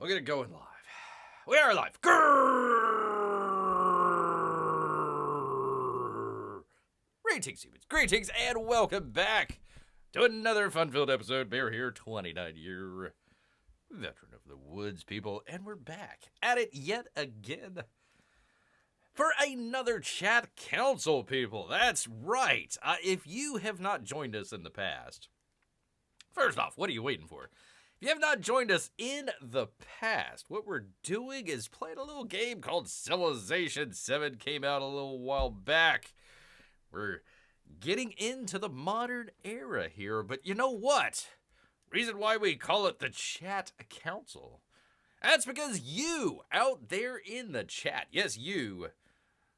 We're gonna go in live. We are live. Grrrr. Greetings, humans. Greetings, and welcome back to another fun-filled episode. Bear here, 29-year veteran of the woods, people, and we're back at it yet again for another chat council, people. That's right. If you have not joined us in the past, first off, what are you waiting for? If you have not joined us in the past, what we're doing is playing a little game called Civilization 7. Came out a little while back. We're getting into the modern era here, but you know what? Reason why we call it the Chat Council. That's because you out there in the chat, yes, you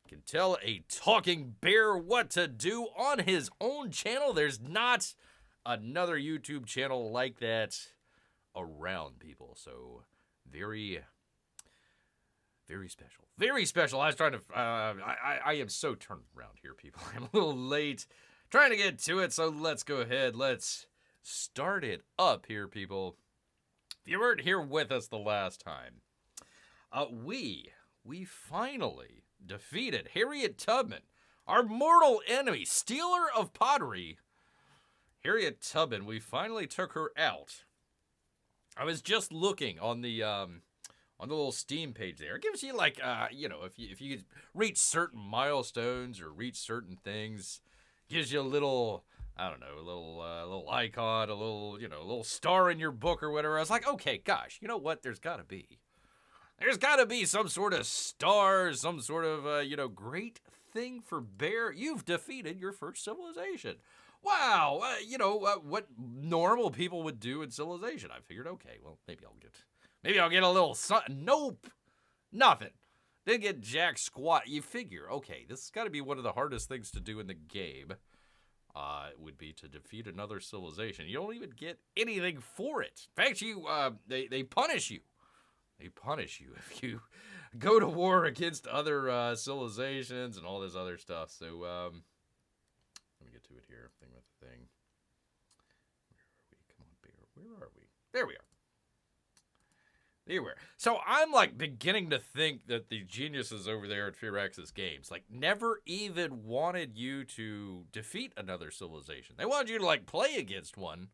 can tell a talking bear what to do on his own channel. There's not another YouTube channel like that around, people. So very special. Very special. I was trying to I am so turned around here, people. I'm a little late trying to get to it, so let's go ahead. Let's start it up here, people. If you weren't here with us the last time, we finally defeated Harriet Tubman, our mortal enemy, stealer of pottery. Harriet Tubman, we finally took her out. I was just looking on the little Steam page there. It gives you like if you reach certain milestones or reach certain things, gives you a little, I don't know, a little icon, a little star in your book or whatever. I was like, okay, gosh, you know what? There's got to be some sort of star, some sort of great thing for Bear. You've defeated your first civilization. Wow, what normal people would do in Civilization. I figured, okay, well, maybe I'll get a little nope, nothing. Didn't get jack squat. You figure, okay, this has got to be one of the hardest things to do in the game. It would be to defeat another civilization. You don't even get anything for it. In fact, they punish you. They punish you if you go to war against other civilizations and all this other stuff. So, let me get to it here. Thing with the thing. Where are we? Come on, Bear. Where are we? There we are. There we are. So I'm like beginning to think that the geniuses over there at Firaxis Games like never even wanted you to defeat another civilization. They wanted you to like play against one.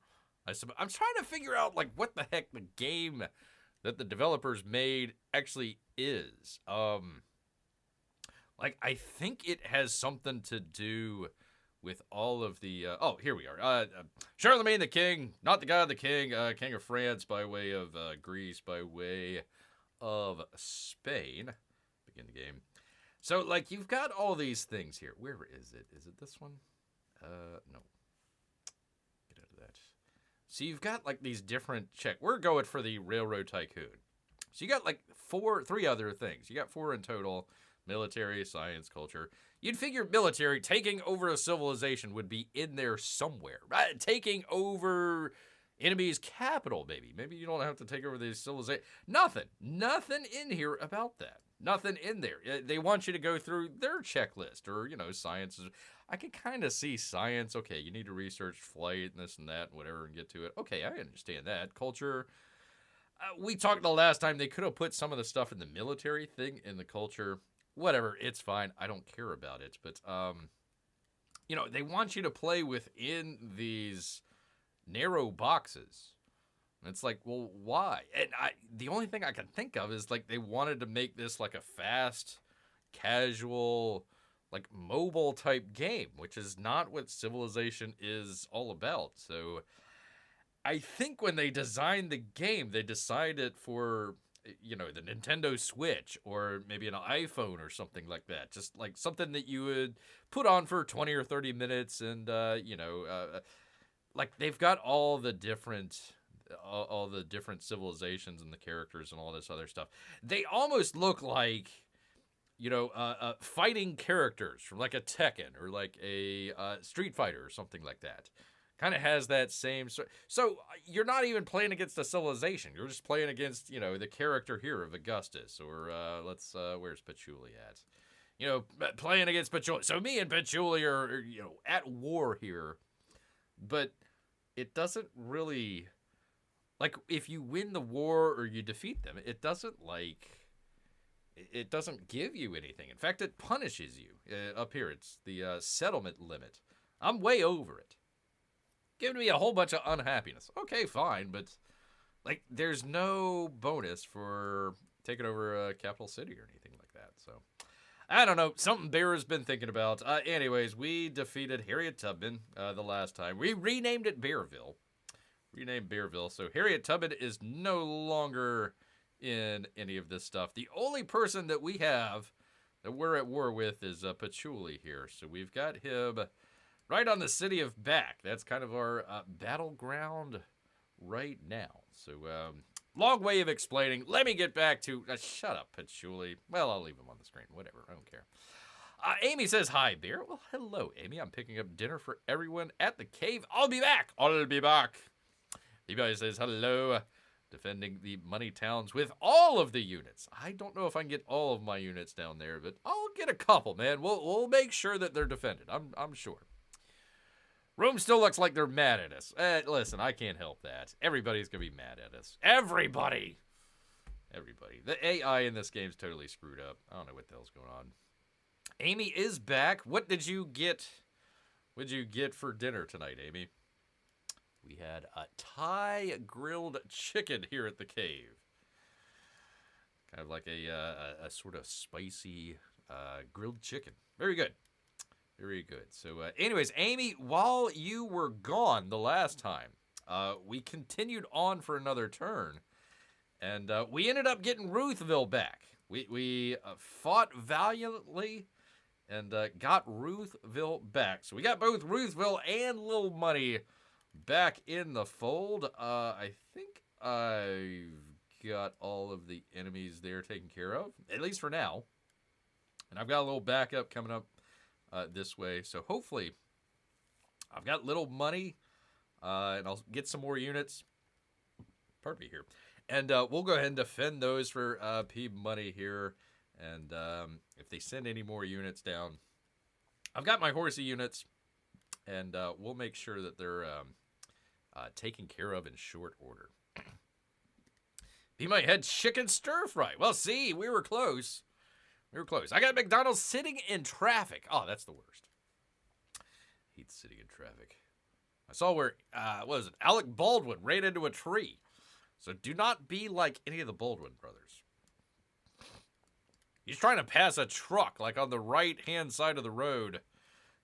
I'm trying to figure out like what the heck the game that the developers made actually is. Like I think it has something to do with all of the, here we are. Charlemagne the King, not the God the King, King of France by way of Greece, by way of Spain. Begin the game. So, like, you've got all these things here. Where is it? Is it this one? No. Get out of that. So you've got, like, these different We're going for the Railroad Tycoon. So you got, like, three other things. You got 4 in total. Military, science, culture. You'd figure military, taking over a civilization would be in there somewhere, right? Taking over enemy's capital, maybe. Maybe you don't have to take over the civilization. Nothing in here about that. Nothing in there. They want you to go through their checklist or, science. I can kind of see science. Okay, you need to research flight and this and that and whatever and get to it. Okay, I understand that. Culture. We talked the last time they could have put some of the stuff in the military thing in the culture. Whatever, it's fine. I don't care about it. But, they want you to play within these narrow boxes. And it's like, well, why? And the only thing I can think of is, like, they wanted to make this, like, a fast, casual, like, mobile-type game, which is not what Civilization is all about. So, I think when they designed the game, they decided for the Nintendo Switch or maybe an iPhone or something like that. Just like something that you would put on for 20 or 30 minutes and, like they've got all the different civilizations and the characters and all this other stuff. They almost look like, fighting characters from like a Tekken or like a Street Fighter or something like that. Kind of has that same sort. So you're not even playing against a civilization. You're just playing against, the character here of Augustus or where's Patchouli at? Playing against Patchouli. So me and Patchouli are at war here, but it doesn't really like if you win the war or you defeat them, it doesn't like it doesn't give you anything. In fact, it punishes you. Up here, it's the settlement limit. I'm way over it. Giving me a whole bunch of unhappiness. Okay, fine, but like there's no bonus for taking over a capital city or anything like that. So I don't know. Something Bear has been thinking about. Anyways, we defeated Harriet Tubman the last time. We renamed it Bearville. Renamed Bearville. So Harriet Tubman is no longer in any of this stuff. The only person that we have that we're at war with is Patchouli here. So we've got him right on the city of Back. That's kind of our battleground right now. So long way of explaining. Let me get back to... shut up, Patchouli. Well, I'll leave him on the screen. Whatever. I don't care. Amy says, hi, Bear. Well, hello, Amy. I'm picking up dinner for everyone at the cave. I'll be back. I'll be back. Levi says, hello. Defending the money towns with all of the units. I don't know if I can get all of my units down there, but I'll get a couple, man. We'll make sure that they're defended. I'm sure. Rome still looks like they're mad at us. Listen, I can't help that. Everybody's going to be mad at us. Everybody. The AI in this game's totally screwed up. I don't know what the hell's going on. Amy is back. What did you get? What did you get for dinner tonight, Amy? We had a Thai grilled chicken here at the cave. Kind of like a sort of spicy grilled chicken. Very good. Very good. So anyways, Amy, while you were gone the last time, we continued on for another turn. And we ended up getting Ruthville back. We fought valiantly and got Ruthville back. So we got both Ruthville and Little Money back in the fold. I think I've got all of the enemies there taken care of, at least for now. And I've got a little backup coming up this way. So hopefully I've got Little Money and I'll get some more units. Pardon me here. And we'll go ahead and defend those for P Money here. And if they send any more units down, I've got my horsey units. And we'll make sure that they're taken care of in short order. Be my head chicken stir fry. Well, see, we were close. We were close. I got McDonald's sitting in traffic. Oh, that's the worst. Hate sitting in traffic. I saw where, what was it? Alec Baldwin ran into a tree. So do not be like any of the Baldwin brothers. He's trying to pass a truck, like on the right-hand side of the road.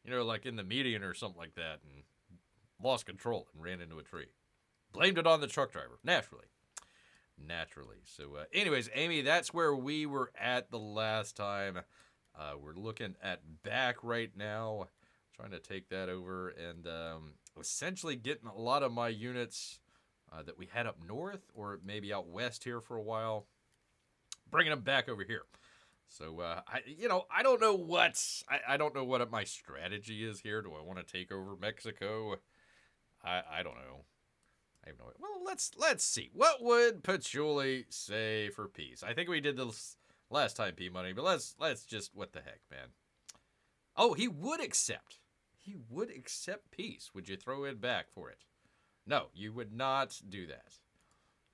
You know, like in the median or something like that, and lost control and ran into a tree. Blamed it on the truck driver, naturally. So, anyways, Amy, that's where we were at the last time. We're looking at Back right now, trying to take that over, and essentially getting a lot of my units that we had up north, or maybe out west here for a while, bringing them back over here. So, I don't know I don't know what my strategy is here. Do I want to take over Mexico? I don't know. I have no idea. Well, let's see. What would Patchouli say for peace? I think we did this last time, P Money, but let's just, what the heck, man. Oh, he would accept. He would accept peace. Would you throw in back for it? No, you would not do that.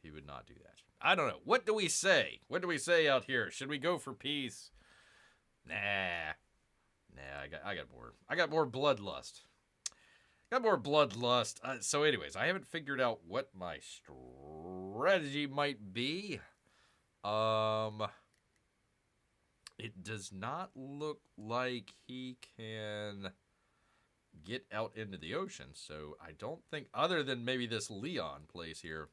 He would not do that. I don't know. What do we say? What do we say out here? Should we go for peace? Nah, I got more bloodlust. So anyways, I haven't figured out what my strategy might be. It does not look like he can get out into the ocean. So I don't think, other than maybe this Leon place here,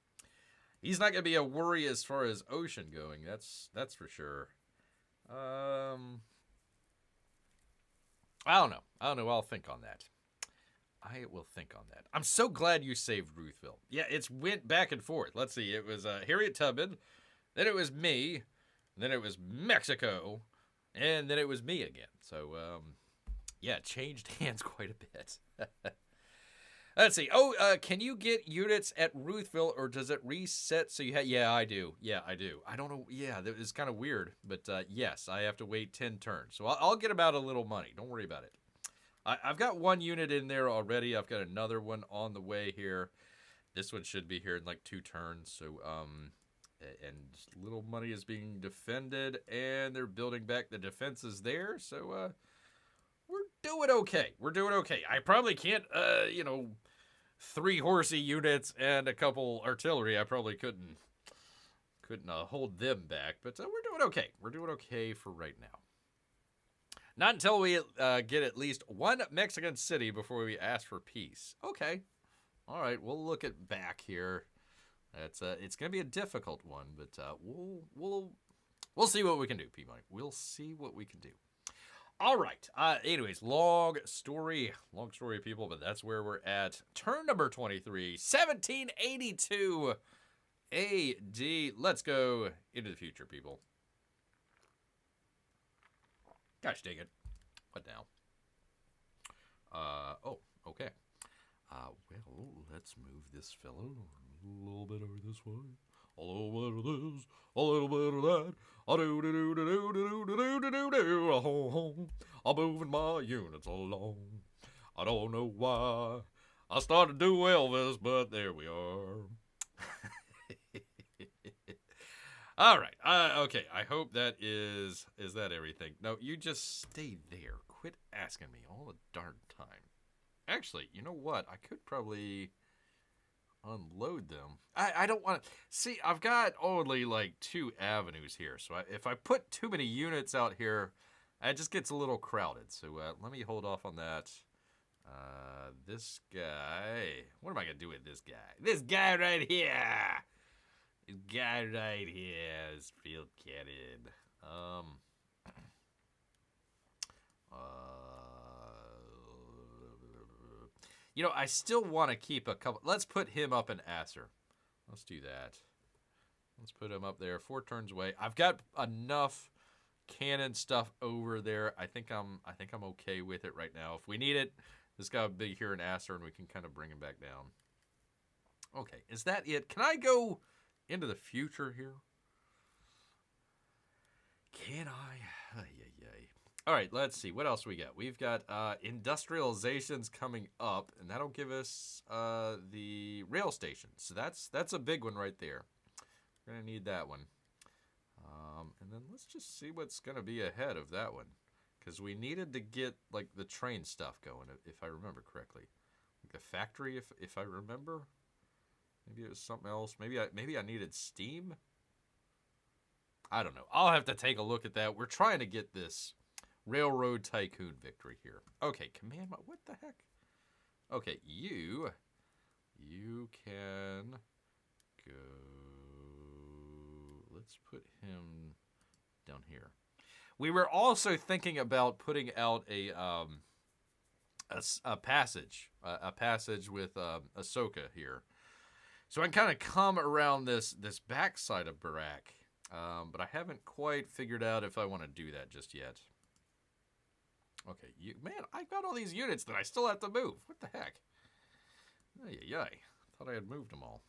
he's not going to be a worry as far as ocean going. That's for sure. I don't know. I'll think on that. I will think on that. I'm so glad you saved Ruthville. Yeah, it's went back and forth. Let's see. It was Harriet Tubman. Then it was me. Then it was Mexico. And then it was me again. So, yeah, it changed hands quite a bit. Let's see. Oh, can you get units at Ruthville, or does it reset? So you have? Yeah, I do. I don't know. Yeah, it's kind of weird, but yes, I have to wait 10 turns. So I'll get about a little money. Don't worry about it. I've got one unit in there already. I've got another one on the way here. This one should be here in like 2 turns. So, and little money is being defended, and they're building back the defenses there. So, we're doing okay. We're doing okay. I probably can't, 3 horsey units and a couple artillery. I probably couldn't hold them back, but we're doing okay. We're doing okay for right now. Not until we get at least 1 Mexican city before we ask for peace. Okay. All right, we'll look at back here. It's gonna be a difficult one, but we'll see what we can do, P-Mike. We'll see what we can do. All right. Anyways, long story, people, but that's where we're at. Turn number 23, 1782 AD. Let's go into the future, people. Gosh dang it. What now? Oh, okay. Well, let's move this fellow a little bit over this way. A little bit of this, a little bit of that. I'm moving my units along. I don't know why. I started to do Elvis, but there we are. All right. Okay. I hope that is that everything. No, you just stay there. Quit asking me all the darn time. Actually, you know what? I could probably unload them. I don't want to... See, I've got only like 2 avenues here. So if I put too many units out here, it just gets a little crowded. So let me hold off on that. This guy... What am I going to do with this guy? This guy right here! This guy right here is field cannon. I still want to keep a couple. Let's put him up in Acer. Let's do that. Let's put him up there 4 turns away. I've got enough cannon stuff over there. I think I'm okay with it right now. If we need it, this guy will be here in Acer, and we can kind of bring him back down. Okay, is that it? Can I go into the future here? Can I? All right, let's see. What else we got? We've got industrializations coming up, and that'll give us the rail stations. So that's a big one right there. We're going to need that one. And then let's just see what's going to be ahead of that one. Because we needed to get, like, the train stuff going, if I remember correctly. Like the factory, if I remember. Maybe it was something else. Maybe I needed steam. I don't know. I'll have to take a look at that. We're trying to get this Railroad Tycoon victory here. Okay, command... What the heck? Okay, you can go... Let's put him down here. We were also thinking about putting out a passage with Ahsoka here. So I can kind of come around this backside of Barak. But I haven't quite figured out if I want to do that just yet. Okay, man, I've got all these units that I still have to move. What the heck? Ay. Thought I had moved them all.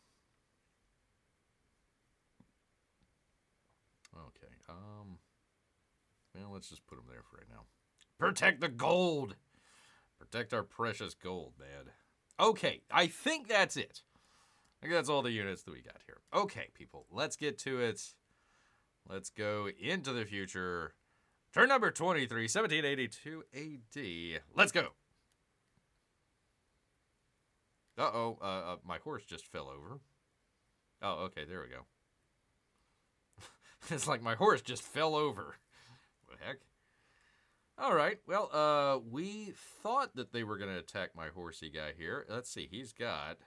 Okay, well, let's just put them there for right now. Protect the gold! Protect our precious gold, man. Okay, I think that's it. I think that's all the units that we got here. Okay, people, let's get to it. Let's go into the future. Turn number 23, 1782 AD. Let's go. Uh-oh, my horse just fell over. Oh, okay, there we go. It's like my horse just fell over. What the heck? All right, well, we thought that they were going to attack my horsey guy here. Let's see, he's got...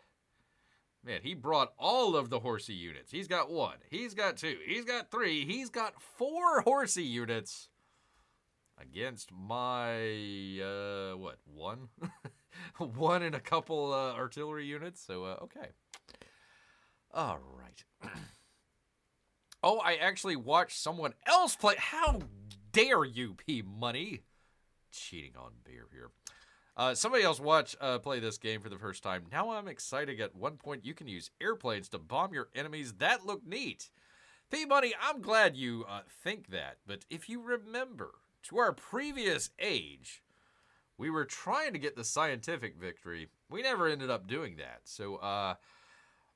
Man, he brought all of the horsey units. He's got 1. He's got 2. He's got 3. He's got 4 horsey units against my, 1? 1 and a couple artillery units. So, okay. All right. Oh, I actually watched someone else play. How dare you, P-Money? Cheating on Bear here. Somebody else play this game for the first time. Now I'm excited. At one point, you can use airplanes to bomb your enemies. That looked neat. P-Money, I'm glad you think that. But if you remember, to our previous age, we were trying to get the scientific victory. We never ended up doing that. So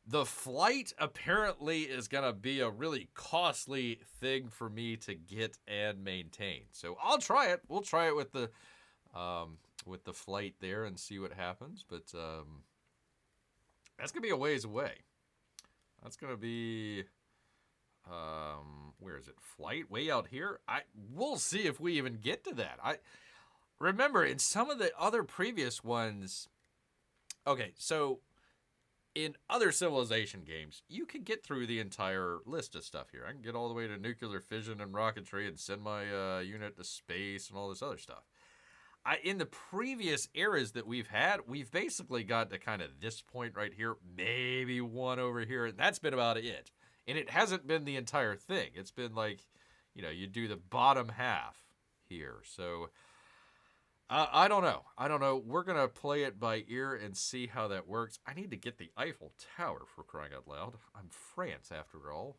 The flight apparently is going to be a really costly thing for me to get and maintain. So I'll try it. We'll try it with the flight there and see what happens. But that's going to be a ways away. That's going to be, where is it? Flight way out here? We'll see if we even get to that. Remember, in some of the other previous ones, okay, so in other Civilization games, you can get through the entire list of stuff here. I can get all the way to nuclear fission and rocketry and send my unit to space and all this other stuff. In the previous eras that we've had, we've basically got to kind of this point right here, maybe one over here, and that's been about it. And it hasn't been the entire thing. It's been like, you do the bottom half here. So I don't know. We're going to play it by ear and see how that works. I need to get the Eiffel Tower, for crying out loud. I'm France, after all.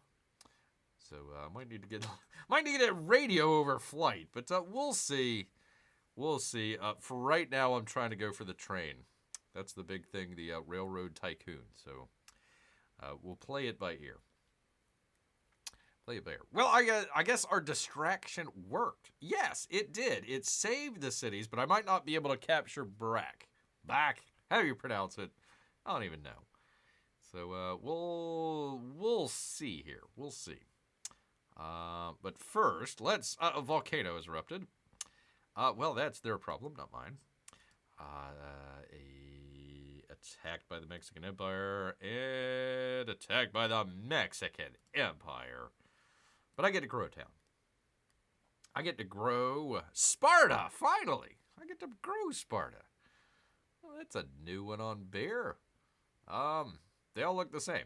So I might need to get a radio over flight, but we'll see. We'll see. For right now, I'm trying to go for the train. That's the big thing, the railroad tycoon. So we'll play it by ear. Play it by ear. Well, I guess our distraction worked. Yes, it did. It saved the cities, but I might not be able to capture Brack. Back. How do you pronounce it? I don't even know. So we'll see here. We'll see. But first, a volcano has erupted. Well, that's their problem, not mine. Attacked by the Mexican Empire and attacked by the Mexican Empire. But I get to grow a town. I get to grow Sparta, finally. I get to grow Sparta. Well, that's a new one on Bear. They all look the same.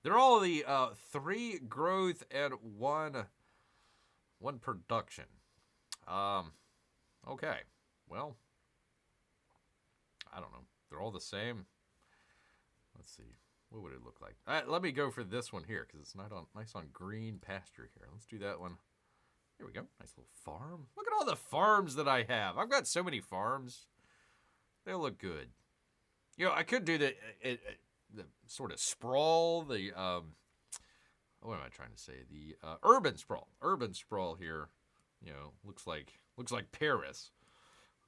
They're all the 3 growth and 1 production. Okay. Well, I don't know. They're all the same. Let's see. What would it look like? Let me go for this one here because it's nice on green pasture here. Let's do that one. Here we go. Nice little farm. Look at all the farms that I have. I've got so many farms. They look good. I could do the sort of sprawl, what am I trying to say? The urban sprawl. Urban sprawl here. Looks like Paris.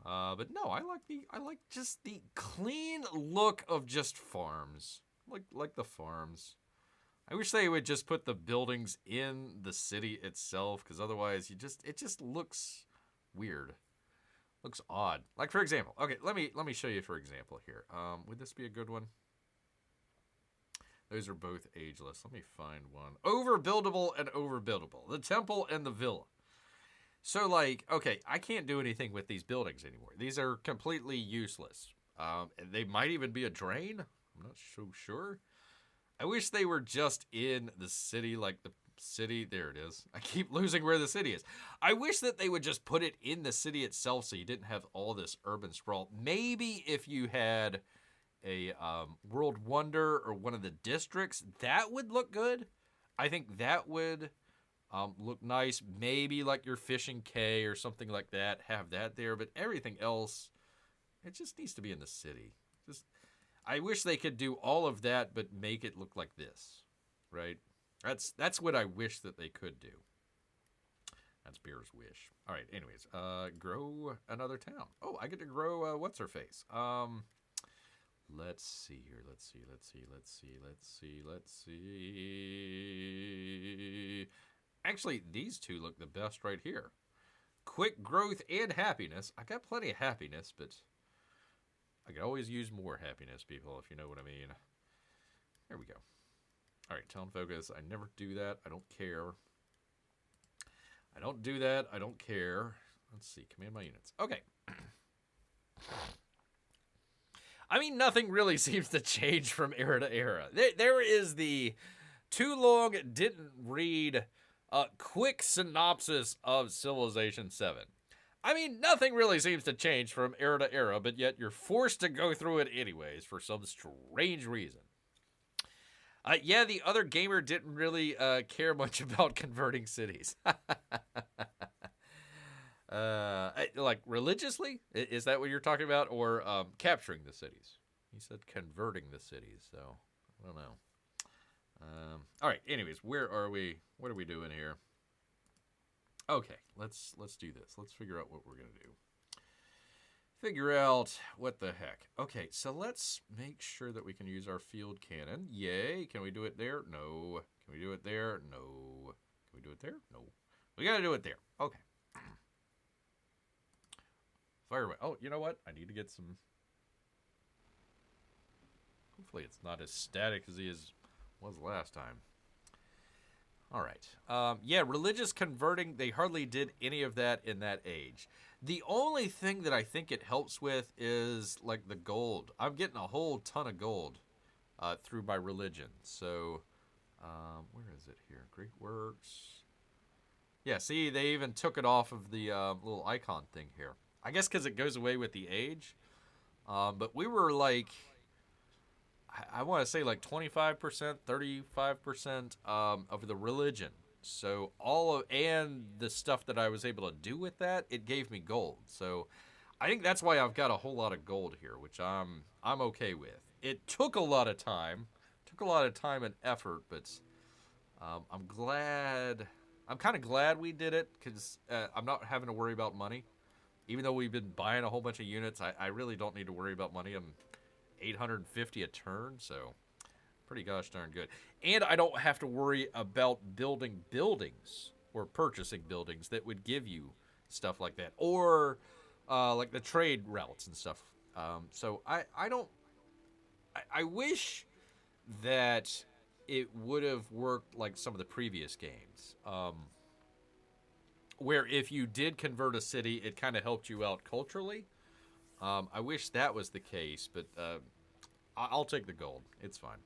But no, I like just the clean look of just farms. Like the farms. I wish they would just put the buildings in the city itself, because otherwise it just looks weird. Looks odd. Like, for example, okay, let me show you for example here. Would this be a good one? Those are both ageless. Let me find one. Overbuildable and overbuildable. The temple and the villa. So, okay, I can't do anything with these buildings anymore. These are completely useless. They might even be a drain. I'm not so sure. I wish they were just in the city, like the city. There it is. I keep losing where the city is. I wish that they would just put it in the city itself so you didn't have all this urban sprawl. Maybe if you had a World Wonder or one of the districts, that would look good. I think that would look nice. Maybe like your Fishing K or something like that. Have that there. But everything else, it just needs to be in the city. I wish they could do all of that, but make it look like this, right? That's what I wish that they could do. That's Bear's wish. All right, anyways, grow another town. Oh, I get to grow, what's-her-face? Let's see here, let's see. Actually, these two look the best right here. Quick growth and happiness. I got plenty of happiness, but I could always use more happiness, people, if you know what I mean. There we go. All right, town focus. I never do that. I don't care. I don't do that. I don't care. Let's see. Command my units. Okay. I mean, nothing really seems to change from era to era. There is the too long didn't read quick synopsis of Civilization 7. I mean, nothing really seems to change from era to era, but yet you're forced to go through it anyways for some strange reason. Yeah, the other gamer didn't really care much about converting cities. Like religiously? Is that what you're talking about? Or capturing the cities? He said converting the cities, so I don't know. All right. Anyways, where are we? What are we doing here? Okay, let's do this. Let's figure out what we're gonna do. Figure out what the heck. Okay, so let's make sure that we can use our field cannon. Yay! Can we do it there? No. Can we do it there? No. Can we do it there? No. We gotta do it there. Okay. Fire away. Oh, you know what? I need to get some. Hopefully, it's not as static as he was last time. All right. Yeah, religious converting, they hardly did any of that in that age. The only thing that I think it helps with is, like, the gold. I'm getting a whole ton of gold through my religion. So, where is it here? Great Works. Yeah, see, they even took it off of the little icon thing here. I guess because it goes away with the age. But we were, like... I want to say like 25%, 35% of the religion. So and the stuff that I was able to do with that, it gave me gold. So I think that's why I've got a whole lot of gold here, which I'm okay with. It took a lot of time, and effort, but I'm glad. I'm kind of glad we did it because I'm not having to worry about money. Even though we've been buying a whole bunch of units, I really don't need to worry about money. I'm 850 a turn, so pretty gosh darn good. And I don't have to worry about building buildings or purchasing buildings that would give you stuff like that, or like the trade routes and stuff. So I wish that it would have worked like some of the previous games, where if you did convert a city, it kind of helped you out culturally. I wish that was the case, but I'll take the gold. It's fine.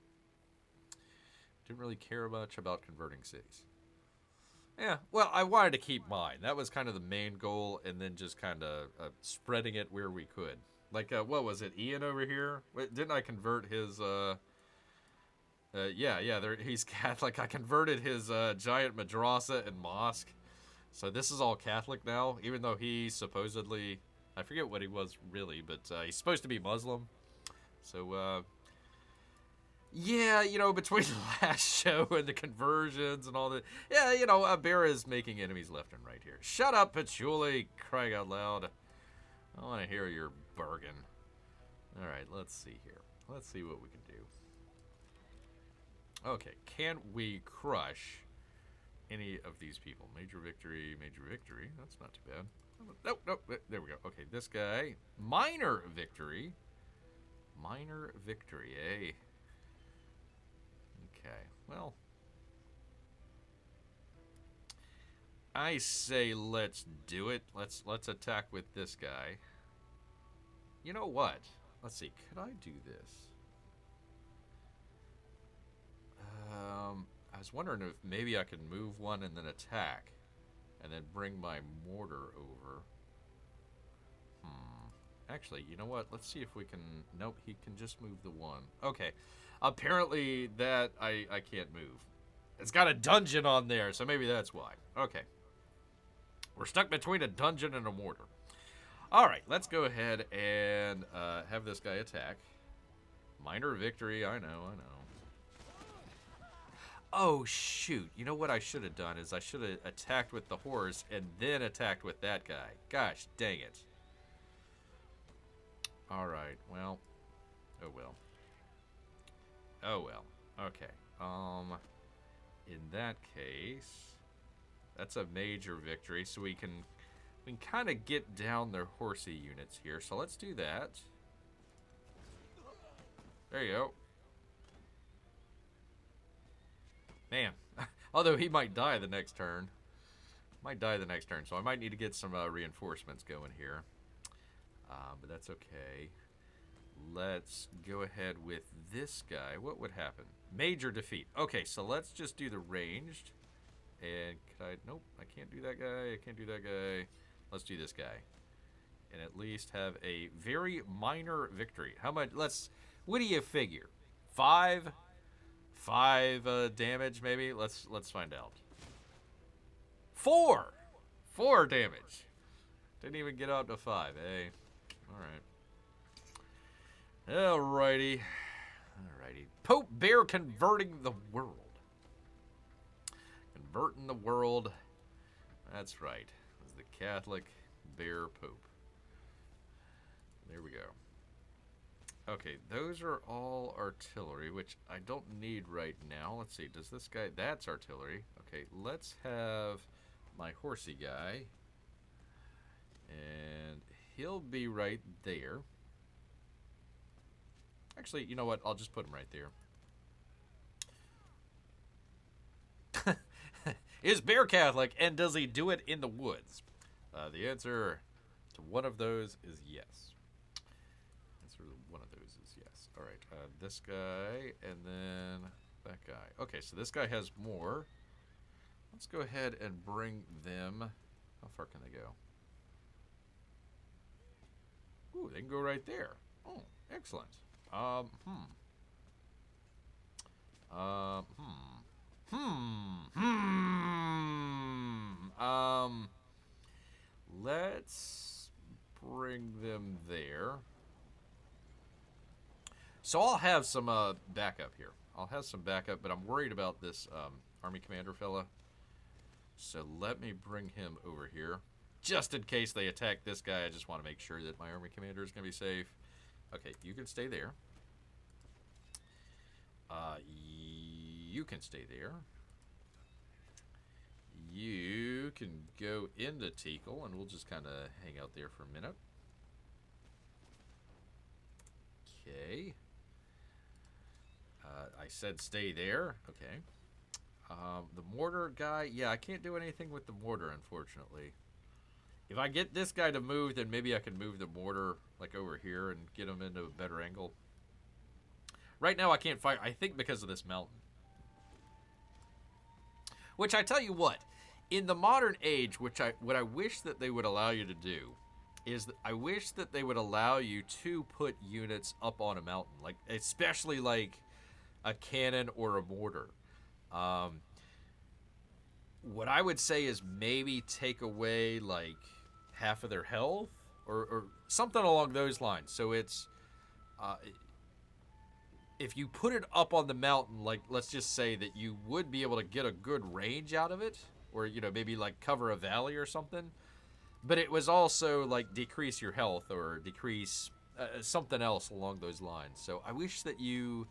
Didn't really care much about converting cities. Yeah, well, I wanted to keep mine. That was kind of the main goal, and then just kind of spreading it where we could. Like, what was it, Ian over here? Didn't I convert his, yeah, he's Catholic. I converted his giant madrasa and mosque. So this is all Catholic now, even though he supposedly... I forget what he was really, but he's supposed to be Muslim. So, yeah, you know, between the last show and the conversions and all that, yeah, you know, Bear is making enemies left and right here. Shut up, Patchouli, crying out loud. I want to hear your bargain. All right, let's see here. Let's see what we can do. Okay, can we crush any of these people? Major victory, major victory. That's not too bad. Nope, nope, there we go. Okay, this guy. Minor victory. Minor victory, eh? Okay, well. I say let's do it. Let's attack with this guy. You know what? Let's see, could I do this? I was wondering if maybe I could move one and then attack. And then bring my mortar over. Actually, you know what? Let's see if we can... Nope, he can just move the one. Okay. Apparently that I can't move. It's got a dungeon on there, so maybe that's why. Okay. We're stuck between a dungeon and a mortar. Alright, let's go ahead and have this guy attack. Minor victory, I know. Oh, shoot. You know what I should have done is I should have attacked with the horse and then attacked with that guy. Gosh, dang it. All right, well. Oh, well. Oh, well. Okay. In that case, that's a major victory, so we can kind of get down their horsey units here. So let's do that. There you go. Man, although he might die the next turn. So I might need to get some reinforcements going here. But that's okay. Let's go ahead with this guy. What would happen? Major defeat. Okay, so let's just do the ranged. And could I... Nope, I can't do that guy. I can't do that guy. Let's do this guy. And at least have a very minor victory. How much... What do you figure? 5 damage, maybe? Let's find out. 4 damage. Didn't even get out to 5, eh? Alright. Alrighty. Alrighty. Pope Bear converting the world. Converting the world. That's right. It's the Catholic Bear Pope. There we go. Okay, those are all artillery, which I don't need right now. Let's see, does this guy... That's artillery. Okay, let's have my horsey guy. And he'll be right there. Actually, you know what? I'll just put him right there. Is Bear Catholic, and does he do it in the woods? The answer to one of those is yes. One of those is yes. All right, this guy and then that guy. Okay, so this guy has more. Let's go ahead and bring them. How far can they go? Ooh, they can go right there. Oh, excellent. Let's bring them there. So I'll have some backup here. I'll have some backup, but I'm worried about this army commander fella. So let me bring him over here. Just in case they attack this guy, I just want to make sure that my army commander is going to be safe. Okay, you can stay there. You can stay there. You can go into Tikal, and we'll just kind of hang out there for a minute. Okay. I said stay there. Okay. The mortar guy, yeah, I can't do anything with the mortar, unfortunately. If I get this guy to move, then maybe I can move the mortar, like, over here and get him into a better angle. Right now, I can't fight, I think because of this mountain. Which, I tell you what, in the modern age, what I wish that they would allow you to do is that I wish that they would allow you to put units up on a mountain, like, especially, like, a cannon or a mortar. What I would say is maybe take away, like, half of their health or something along those lines. So it's if you put it up on the mountain, like, let's just say that you would be able to get a good range out of it, or, you know, maybe like cover a valley or something, but it was also like decrease your health or decrease something else along those lines. So I wish that you,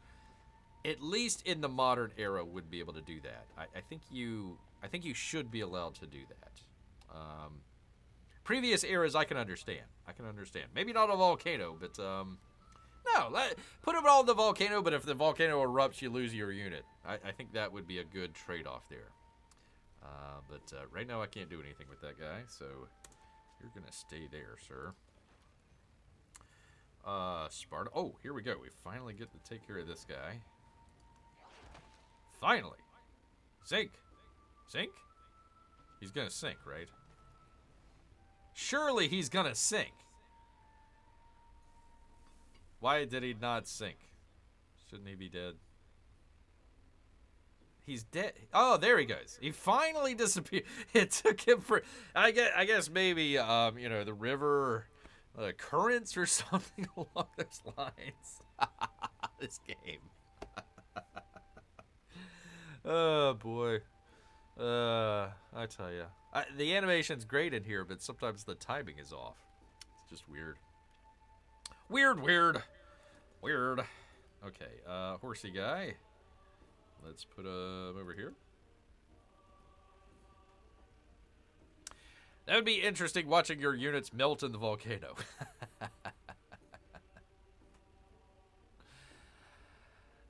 at least in the modern era, would be able to do that. I think you should be allowed to do that. Previous eras, I can understand. Maybe not a volcano, but no, put them all in the volcano. But if the volcano erupts, you lose your unit. I think that would be a good trade-off there. But right now, I can't do anything with that guy, so you're gonna stay there, sir. Sparta. Oh, here we go. We finally get to take care of this guy. Finally. Sink. Sink? He's gonna sink, right? Surely he's gonna sink. Why did he not sink? Shouldn't he be dead? He's dead. Oh, there he goes. He finally disappeared. It took him for... I guess maybe, you know, the river currents or something along those lines. This game. Oh, boy. I tell you. The animation's great in here, but sometimes the timing is off. It's just weird. Weird. Okay, horsey guy. Let's put him over here. That would be interesting, watching your units melt in the volcano.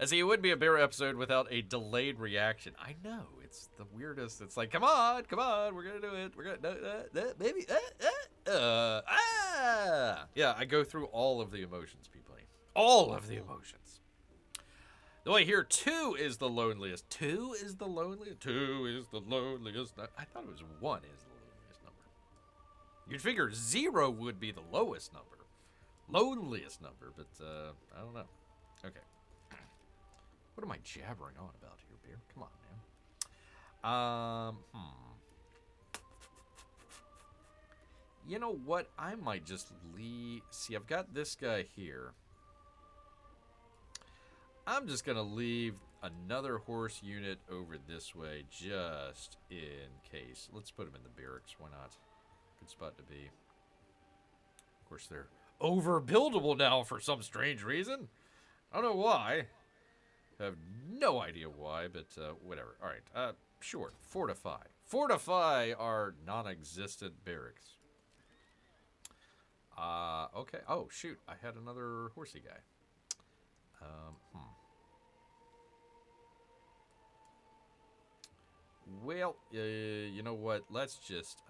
See, it would be a bear episode without a delayed reaction. I know, it's the weirdest. It's like, come on, we're gonna do it. We're gonna, maybe, Yeah, I go through all of the emotions, people. All of the emotions. The way here, 2 is the loneliest. 2 is the loneliest. 2 is the loneliest. I thought it was 1 is the loneliest number. You'd figure 0 would be the lowest number. Loneliest number, but, I don't know. Okay. What am I jabbering on about here, Bear? Come on, man. You know what? I might just leave... See, I've got this guy here. I'm just going to leave another horse unit over this way just in case. Let's put them in the barracks. Why not? Good spot to be. Of course, they're overbuildable now for some strange reason. I don't know why. I have no idea why, but whatever. All right. Sure. Fortify. Fortify our non-existent barracks. Okay. Oh, shoot. I had another horsey guy. Well, you know what? Let's just,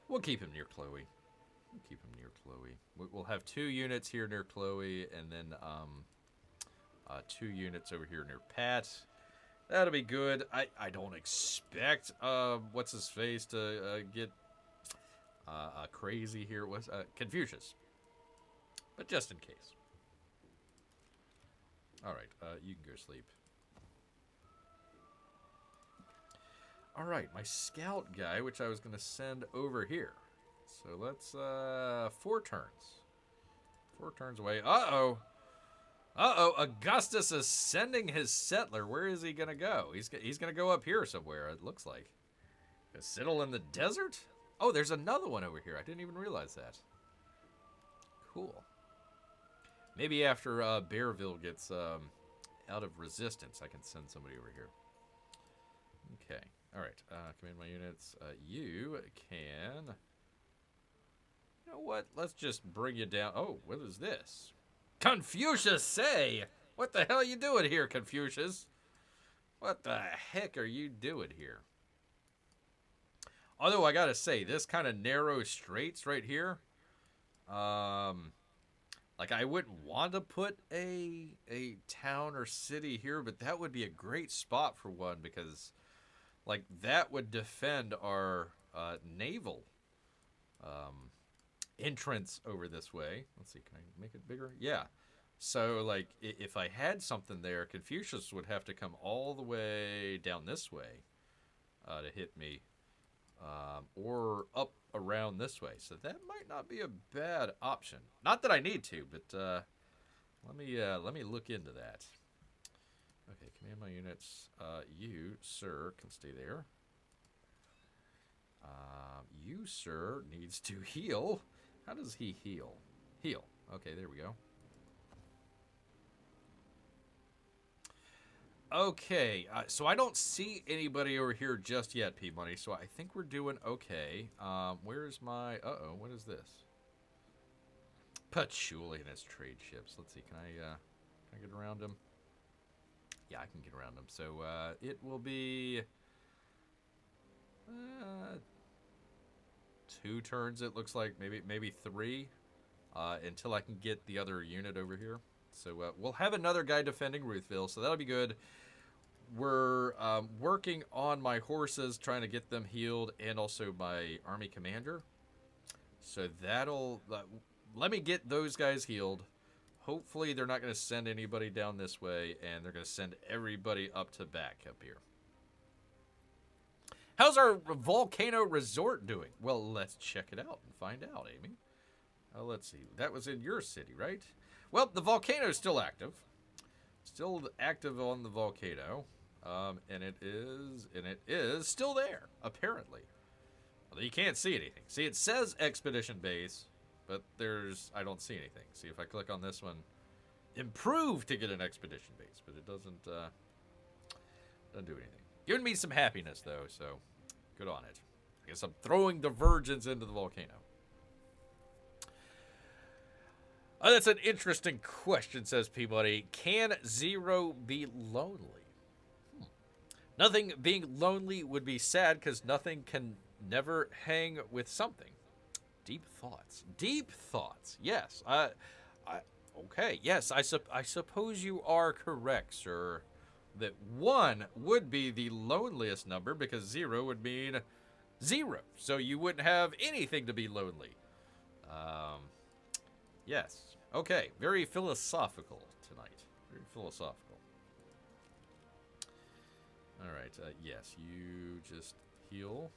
we'll keep him near Chloe. We'll keep him near Chloe. We'll have 2 units here near Chloe, and then, 2 units over here near Pat. That'll be good. I don't expect, what's-his-face to, get, crazy here. What's, Confucius. But just in case. Alright, you can go sleep. Alright, my scout guy, which I was going to send over here. So let's, 4 turns. 4 turns away. Uh-oh! Uh-oh, Augustus is sending his settler. Where is he going to go? He's going to go up here somewhere, it looks like. A citadel in the desert? Oh, there's another one over here. I didn't even realize that. Cool. Maybe after Bearville gets out of resistance, I can send somebody over here. Okay. All right. Command my units. You can... You know what? Let's just bring you down. Oh, what is this? Confucius say! What the hell are you doing here, Confucius? What the heck are you doing here? Although, I gotta say, this kind of narrow straits right here... like, I wouldn't want to put a town or city here, but that would be a great spot for one because, like, that would defend our naval entrance over this way. Let's see, can I make it bigger? Yeah. So, like, if I had something there, Confucius would have to come all the way down this way to hit me, or up around this way, so that might not be a bad option. Not that I need to, but let me look into that. Okay, command my units. You, sir, can stay there. You, sir, needs to heal. How does he heal? Heal. Okay, there we go. Okay, so I don't see anybody over here just yet, P-Money, so I think we're doing okay. Where's my... Uh-oh, what is this? Patchouli and his trade ships. Let's see, can I get around him? Yeah, I can get around him. So, it will be... 2 turns, it looks like. Maybe 3, until I can get the other unit over here. So we'll have another guy defending Ruthville, so that'll be good. We're working on my horses, trying to get them healed, and also my army commander. So that'll... let me get those guys healed. Hopefully they're not going to send anybody down this way, and they're going to send everybody up to back up here. How's our volcano resort doing? Well, let's check it out and find out, Amy. Let's see. That was in your city, right? Well, the volcano is still active. Still active on the volcano. And it is still there, apparently. Although you can't see anything. See, it says expedition base, but I don't see anything. See, if I click on this one, improve to get an expedition base, but it doesn't do anything. Giving me some happiness, though, so good on it. I guess I'm throwing the virgins into the volcano. Oh, that's an interesting question, says Peabody. Can 0 be lonely? Nothing being lonely would be sad because nothing can never hang with something. Deep thoughts. Deep thoughts. Yes. Okay. Yes, I suppose you are correct, sir. That 1 would be the loneliest number because 0 would mean 0. So you wouldn't have anything to be lonely. Yes. Okay. Very philosophical tonight. Very philosophical. All right. Yes, you just heal.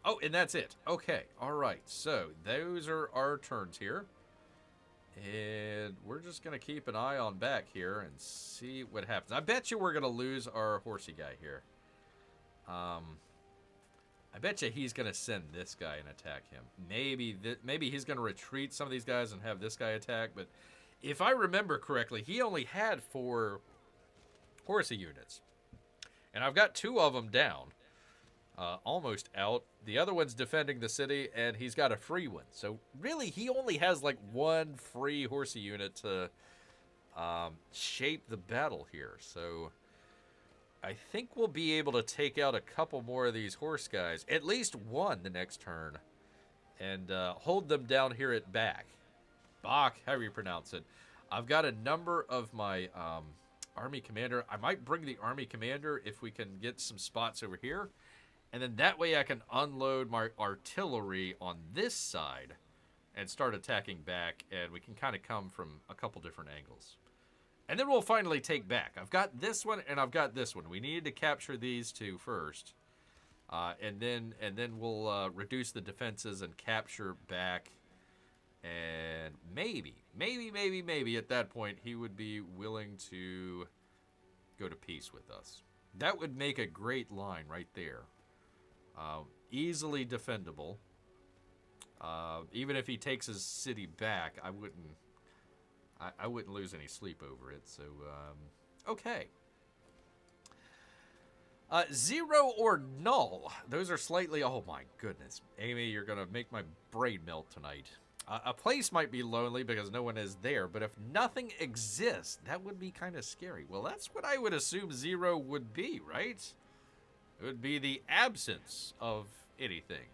Oh, and that's it. Okay. All right. So those are our turns here. And we're just going to keep an eye on back here and see what happens. I bet you we're going to lose our horsey guy here. I bet you he's going to send this guy and attack him. Maybe he's going to retreat some of these guys and have this guy attack. But if I remember correctly, he only had 4 horsey units. And I've got 2 of them down. Almost out. The other one's defending the city, and he's got a free one. So really, he only has like 1 free horsey unit to shape the battle here. So I think we'll be able to take out a couple more of these horse guys, at least one the next turn, and hold them down here at Bach. Bach, however you pronounce it. I've got a number of my army commander. I might bring the army commander if we can get some spots over here. And then that way I can unload my artillery on this side and start attacking back. And we can kind of come from a couple different angles. And then we'll finally take back. I've got this one and I've got this one. We needed to capture these 2 first. And then we'll reduce the defenses and capture back. And maybe at that point he would be willing to go to peace with us. That would make a great line right there. Easily defendable. Even if he takes his city back, I wouldn't lose any sleep over it. So, okay. 0 or null. Those are slightly... Oh, my goodness. Amy, you're going to make my brain melt tonight. A place might be lonely because no one is there, but if nothing exists, that would be kind of scary. Well, that's what I would assume 0 would be, right? It would be the absence of anything.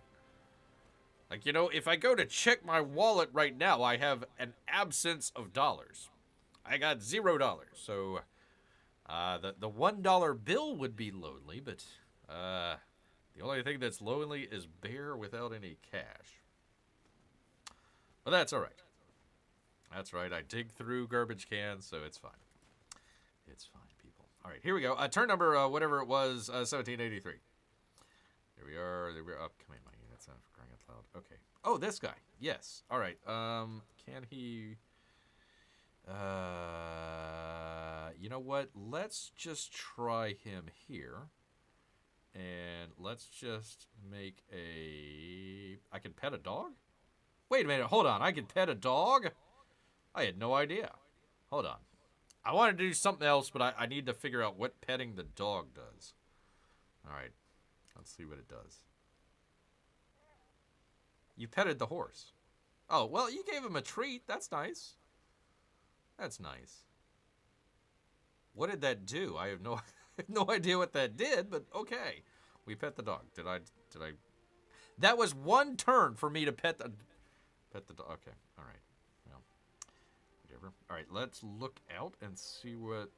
Like, you know, if I go to check my wallet right now, I have an absence of dollars. I got $0. So, the $1 bill would be lonely, but the only thing that's lonely is bear without any cash. But that's all right. That's right. I dig through garbage cans, so it's fine. It's fine, people. All right, here we go. Turn number, whatever it was, 1783. There we are. There we are. Oh, come in, my units. I'm crying out loud. Okay. Oh, this guy. Yes. All right. Can he... you know what? Let's just try him here. And let's just make a... I can pet a dog? Wait a minute. Hold on. I can pet a dog? I had no idea. Hold on. I want to do something else, but I need to figure out what petting the dog does. All right. Let's see what it does. You petted the horse. Oh, well, you gave him a treat. That's nice. That's nice. What did that do? I have no idea what that did, but okay. We pet the dog. Did I? That was 1 turn for me to pet the dog. Okay. All right. Well, whatever. All right. Let's look out and see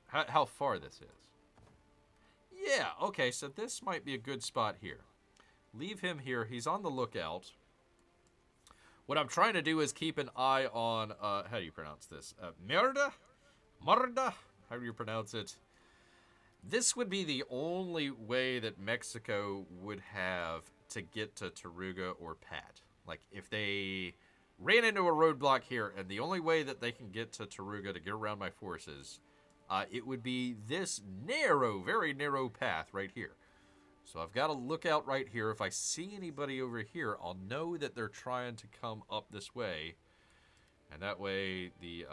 how far this is. Yeah. Okay. So this might be a good spot here. Leave him here. He's on the lookout. What I'm trying to do is keep an eye on, how do you pronounce this? Merda? How do you pronounce it? This would be the only way that Mexico would have to get to Taruga or Pat. Like, if they ran into a roadblock here, and the only way that they can get to Taruga to get around my forces, it would be this narrow, very narrow path right here. So I've got to look out right here. If I see anybody over here, I'll know that they're trying to come up this way. And that way, the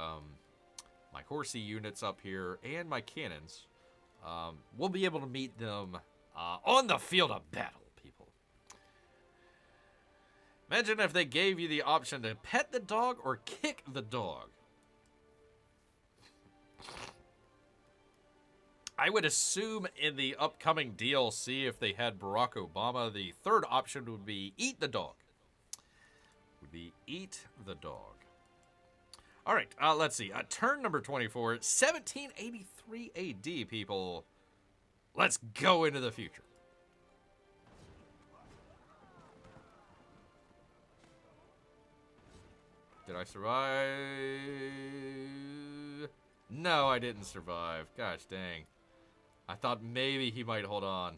my horsey units up here and my cannons will be able to meet them on the field of battle, people. Imagine if they gave you the option to pet the dog or kick the dog. I would assume in the upcoming DLC, if they had Barack Obama, the third option would be eat the dog. Would be eat the dog. All right, let's see. Turn number 24, 1783 AD, people. Let's go into the future. Did I survive? No, I didn't survive. Gosh dang. I thought maybe he might hold on.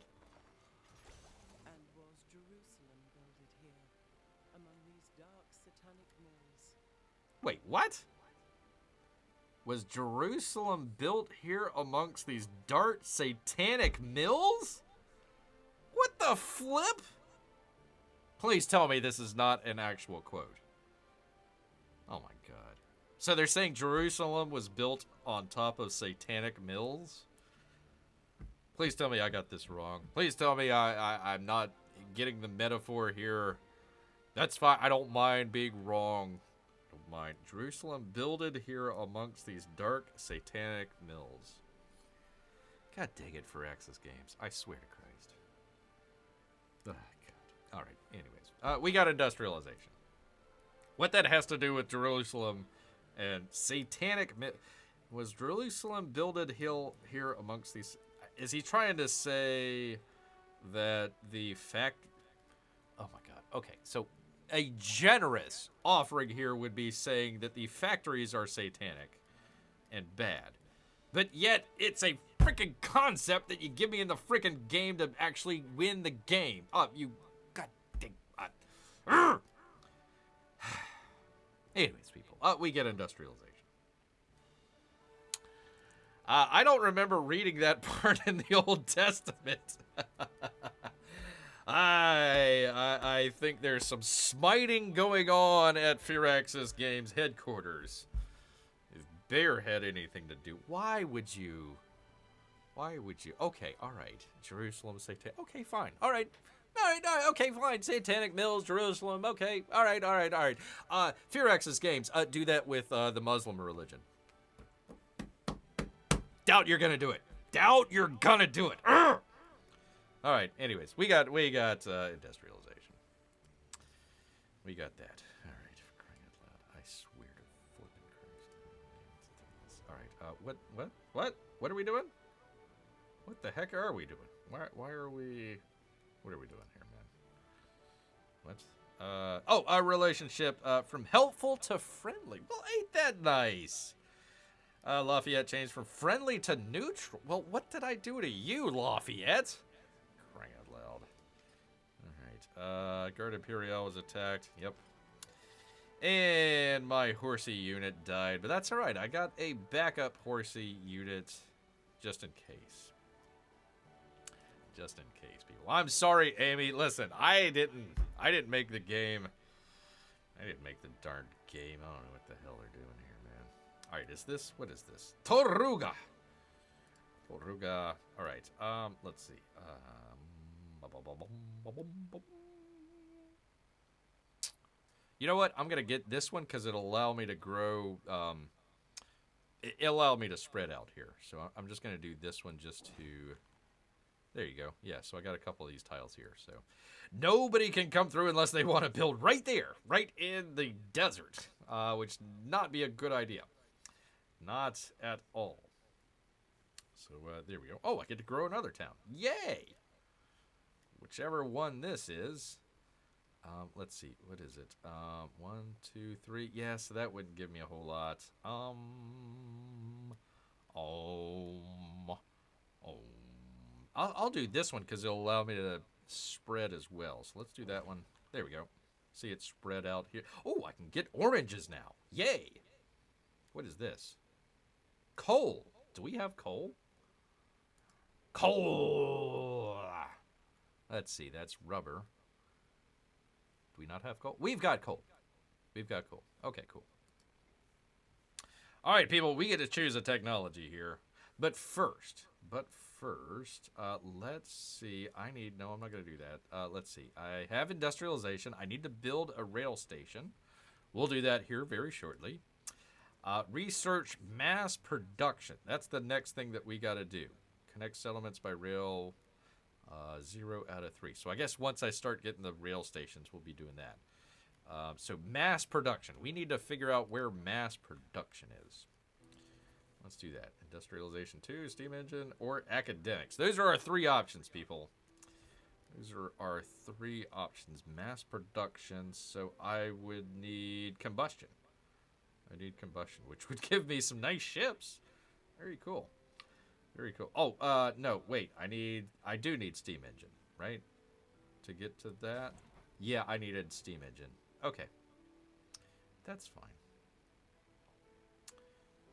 And was Jerusalem builded here, among these dark satanic mills? Wait, what? Was Jerusalem built here amongst these dark satanic mills? What the flip? Please tell me this is not an actual quote. Oh my god. So they're saying Jerusalem was built on top of satanic mills? Please tell me I got this wrong. Please tell me I'm not getting the metaphor here. That's fine. I don't mind being wrong. I don't mind. Jerusalem builded here amongst these dark satanic mills. God dang it for Axis Games. I swear to Christ. Oh, God. All right. Anyways. We got industrialization. What that has to do with Jerusalem and satanic... Was Jerusalem builded here amongst these... Is he trying to say that the fact... Oh my god. Okay, so a generous offering here would be saying that the factories are satanic and bad. But yet, it's a freaking concept that you give me in the freaking game to actually win the game. Oh, you... God dang... Anyways, people, we get industrialization. I don't remember reading that part in the Old Testament. I think there's some smiting going on at Firaxis Games headquarters. If Bear had anything to do, why would you? Okay, all right. Jerusalem, Satanic. Okay, fine. All right. Okay, fine. Satanic Mills, Jerusalem. Okay, all right. Firaxis Games, do that with the Muslim religion. Doubt you're gonna do it. Doubt you're gonna do it. Urgh! All right. Anyways, we got industrialization. We got that. All right. For crying out loud, I swear to flipping Christ. All right. What are we doing? What the heck are we doing? Why are we? What are we doing here, man? What? A relationship from helpful to friendly. Well, ain't that nice? Lafayette changed from friendly to neutral. Well, what did I do to you, Lafayette? Crying out loud. Alright. Guard Imperial was attacked. Yep. And my horsey unit died. But that's alright. I got a backup horsey unit just in case. Just in case, people. I'm sorry, Amy. Listen, I didn't make the game. I didn't make the darn game. I don't know what the hell they're doing here, man. All right, what is this? Toruga. All right. Let's see. You know what? I'm gonna get this one because it'll allow me to grow. It'll allow me to spread out here. So I'm just gonna do this one just to. There you go. Yeah. So I got a couple of these tiles here. So nobody can come through unless they want to build right there, right in the desert, which not be a good idea. Not at all. So there we go. Oh, I get to grow another town. Yay! Whichever one this is. Let's see. What is it? 1, 2, 3. Yeah, so that wouldn't give me a whole lot. I'll do this one because it'll allow me to spread as well. So let's do that one. There we go. See it spread out here. Oh, I can get oranges now. Yay! What is this? Coal. Do we have coal? Coal. Let's see. That's rubber. Do we not have coal? We've got coal. We've got coal. Okay, cool. All right, people. We get to choose a technology here. But first, let's see. No, I'm not going to do that. Let's see. I have industrialization. I need to build a rail station. We'll do that here very shortly. Research mass production. That's the next thing that we got to do. Connect settlements by rail. 0 out of 3. So I guess once I start getting the rail stations, we'll be doing that. So mass production. We need to figure out where mass production is. Let's do that. Industrialization 2, steam engine, or academics. Those are our 3 options, people. Those are our 3 options. Mass production. So I would need combustion. I need combustion, which would give me some nice ships. Very cool. Very cool. Oh, no, wait. I do need steam engine, right? To get to that? Yeah, I needed steam engine. Okay. That's fine.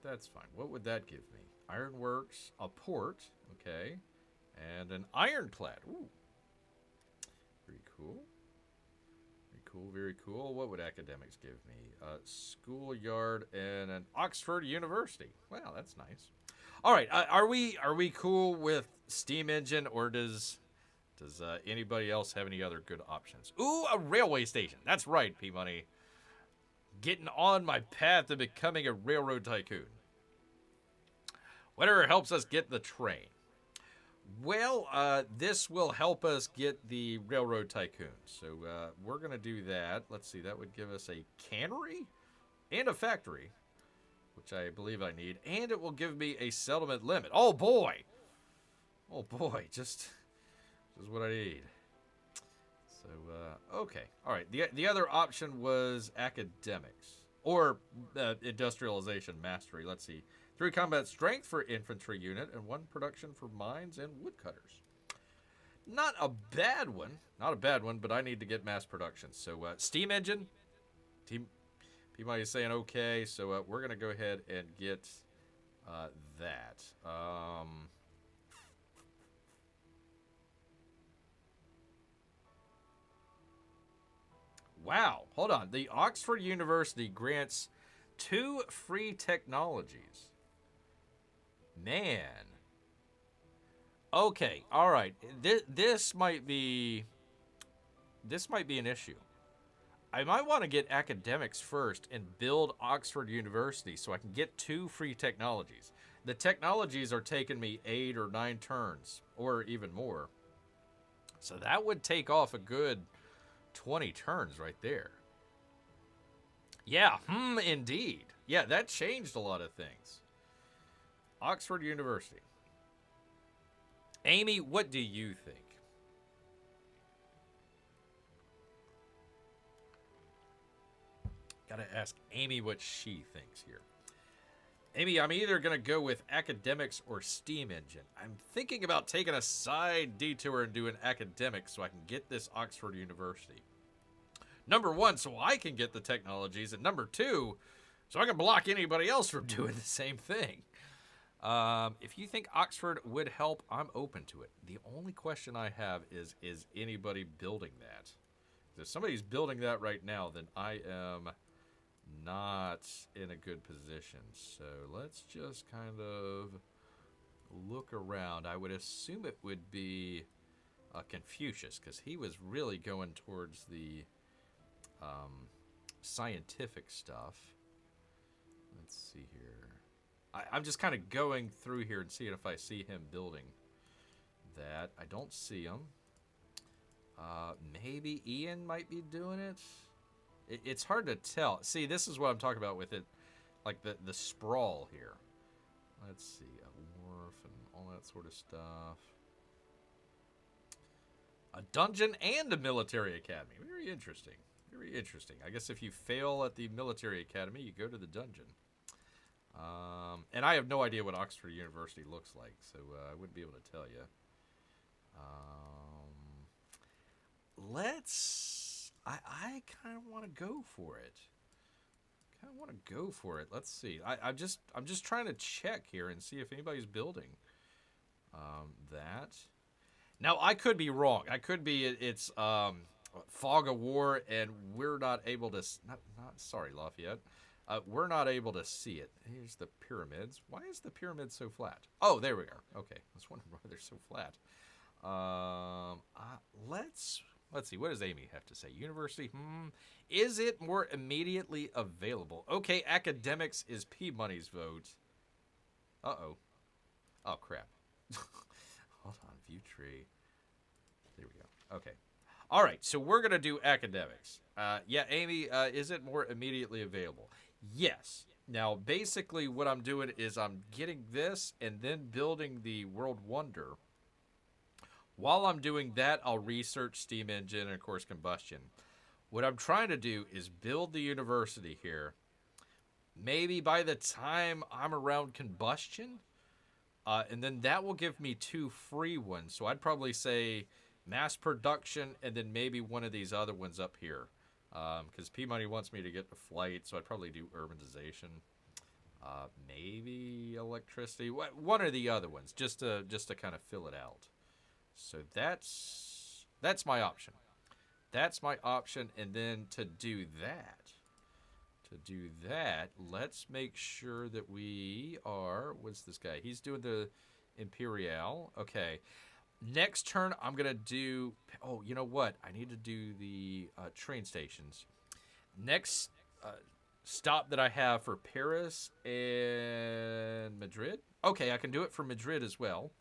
That's fine. What would that give me? Ironworks, a port, okay, and an ironclad. Ooh, very cool. Very cool. Very cool. What would academics give me? A schoolyard and an Oxford University. Wow, that's nice. All right, are we cool with steam engine, or does anybody else have any other good options? Ooh, a railway station. That's right, P-Money. Getting on my path to becoming a railroad tycoon. Whatever helps us get the train. Well, this will help us get the railroad tycoon. So we're going to do that. Let's see, that would give us a cannery and a factory, which I believe I need. And it will give me a settlement limit. Oh, boy. Oh, boy. Just what I need. So, okay. All right. The other option was academics. Or industrialization mastery. Let's see. 3 combat strength for infantry unit, and 1 production for mines and woodcutters. Not a bad one. Not a bad one, but I need to get mass production. So, steam engine. P-Money is saying okay, so we're going to go ahead and get that. Wow. Hold on. The Oxford University grants 2 free technologies. Man. Okay, all right. This might be an issue. I might want to get academics first and build Oxford University so I can get 2 free technologies. The technologies are taking me 8 or 9 turns, or even more. So that would take off a good 20 turns right there. Yeah, indeed. Yeah, that changed a lot of things. Oxford University. Amy, what do you think? Gotta ask Amy what she thinks here. Amy, I'm either gonna go with academics or steam engine. I'm thinking about taking a side detour and doing academics so I can get this Oxford University. Number 1, so I can get the technologies, and number 2, so I can block anybody else from doing the same thing. If you think Oxford would help, I'm open to it. The only question I have is anybody building that? If somebody's building that right now, then I am not in a good position. So let's just kind of look around. I would assume it would be Confucius, because he was really going towards the scientific stuff. Let's see here. I'm just kind of going through here and seeing if I see him building that. I don't see him. Maybe Ian might be doing it. It's hard to tell. See, this is what I'm talking about with it, like the sprawl here. Let's see, a wharf and all that sort of stuff. A dungeon and a military academy. Very interesting. Very interesting. I guess if you fail at the military academy, you go to the dungeon. And I have no idea what Oxford University looks like, so I wouldn't be able to tell you. I kind of want to go for it. Let's see. I'm just trying to check here and see if anybody's building that. Now, I could be wrong. I could be it's fog of war, and we're not able to. Sorry, Lafayette. We're not able to see it. Here's the pyramids. Why is the pyramid so flat? Oh, there we are. Okay, I was wondering why they're so flat. Let's see. What does Amy have to say? University. Is it more immediately available? Okay, academics is P-Money's vote. Uh-oh. Oh, crap. Hold on. View tree. There we go. Okay. All right, so we're going to do academics. Yeah, Amy, is it more immediately available? Yes. Now, basically what I'm doing is I'm getting this and then building the World Wonder. While I'm doing that, I'll research steam engine and, of course, combustion. What I'm trying to do is build the university here. Maybe by the time I'm around combustion, and then that will give me 2 free ones. So I'd probably say mass production and then maybe one of these other ones up here. Because P-Money wants me to get to flight, so I'd probably do urbanization. Maybe electricity. One or the other ones, just to kind of fill it out. So that's my option. That's my option, and then to do that, let's make sure that we are. What's this guy? He's doing the Imperial. Okay. Next turn, I'm gonna do. Oh, you know what? I need to do the train stations. Next stop that I have for Paris and Madrid. Okay, I can do it for Madrid as well.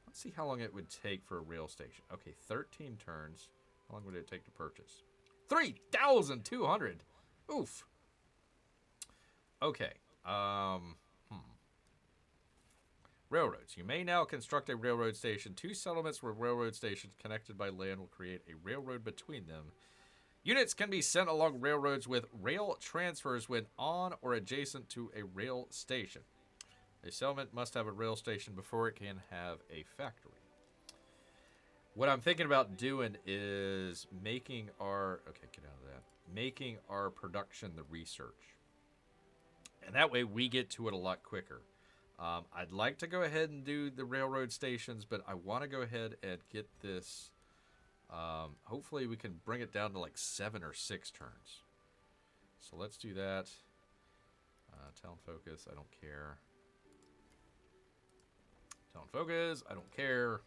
Let's see how long it would take for a rail station. Okay, 13 turns. How long would it take to purchase? 3,200. Oof. Okay. Railroads. You may now construct a railroad station. 2 settlements with railroad stations connected by land will create a railroad between them. Units can be sent along railroads with rail transfers when on or adjacent to a rail station. A settlement must have a rail station before it can have a factory. What I'm thinking about doing is making our... Okay, get out of that. Making our production the research. And that way we get to it a lot quicker. I'd like to go ahead and do the railroad stations, but I want to go ahead and get this... hopefully we can bring it down to like 7 or 6 turns. So let's do that. Town focus, I don't care. Town focus, I don't care.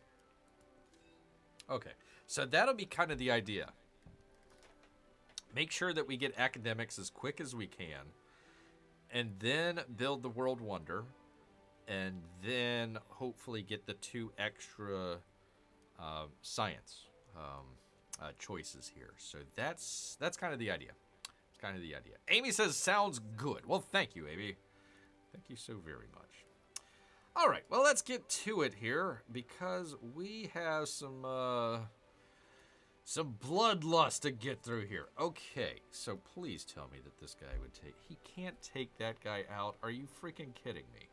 Okay, so that'll be kind of the idea. Make sure that we get academics as quick as we can, and then build the World Wonder, and then hopefully get the 2 extra science choices here. So that's kind of the idea. It's kind of the idea. Amy says, sounds good. Well, thank you, Amy. Thank you so very much. All right, well, let's get to it here, because we have some bloodlust to get through here. Okay, so please tell me that this guy would take... He can't take that guy out. Are you freaking kidding me?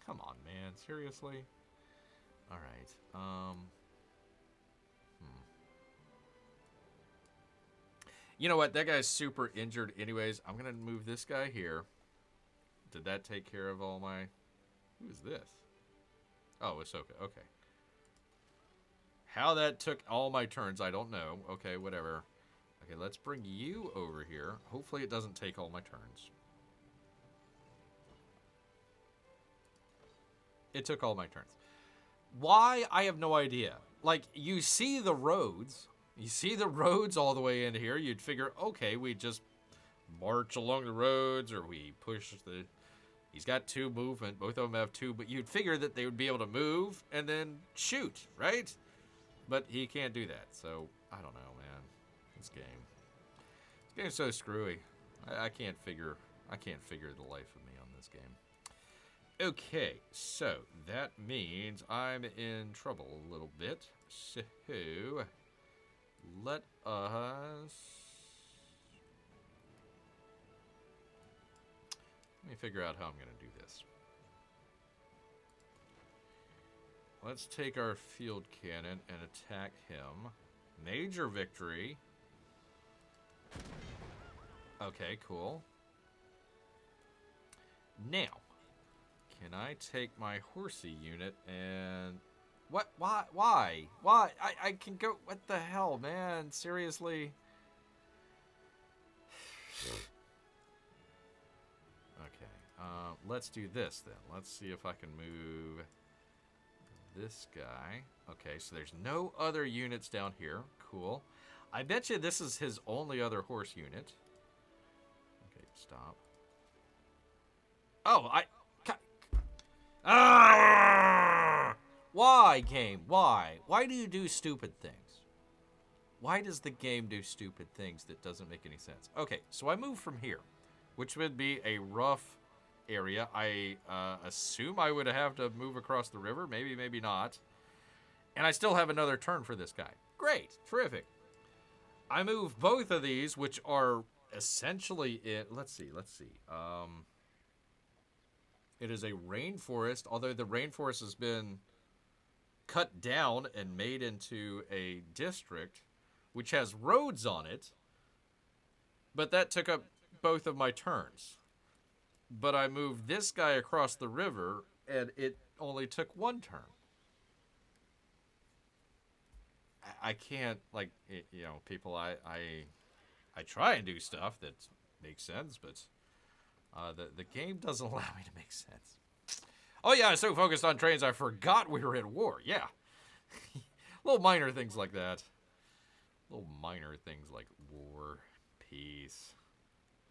Come on, man. Seriously? All right. You know what? That guy's super injured anyways. I'm going to move this guy here. Did that take care of all my... Who is this? Oh, Ahsoka. Okay. How that took all my turns, I don't know. Okay, whatever. Okay, let's bring you over here. Hopefully it doesn't take all my turns. It took all my turns. Why? I have no idea. Like, you see the roads. You see the roads all the way in here. You'd figure, okay, we just march along the roads, or we push the... He's got 2 movement. Both of them have 2, but you'd figure that they would be able to move and then shoot, right? But he can't do that, so I don't know, man. This game's so screwy. I can't figure the life of me on this game. Okay, so that means I'm in trouble a little bit. So let us... Let me figure out how I'm going to do this. Let's take our field cannon and attack him. Major victory. Okay, cool. Now, can I take my horsey unit and... What? Why? I can go... What the hell, man? Seriously? Let's do this then. Let's see if I can move this guy. Okay, so there's no other units down here. Cool. I bet you this is his only other horse unit. Okay, stop. Oh, Why, game? Why? Why do you do stupid things? Why does the game do stupid things that doesn't make any sense? Okay, so I move from here, which would be a rough area. I assume I would have to move across the river. Maybe, maybe not. And I still have another turn for this guy. Great. Terrific. I move both of these, which are essentially in... Let's see. It is a rainforest, although the rainforest has been cut down and made into a district, which has roads on it. But that took up both of my turns. but I moved this guy across the river, and it only took 1 turn. I can't, like, you know, people, I try and do stuff that makes sense, but the game doesn't allow me to make sense. Oh, yeah, I was so focused on trains, I forgot we were at war. Yeah. Little minor things like that. Little minor things like war, peace,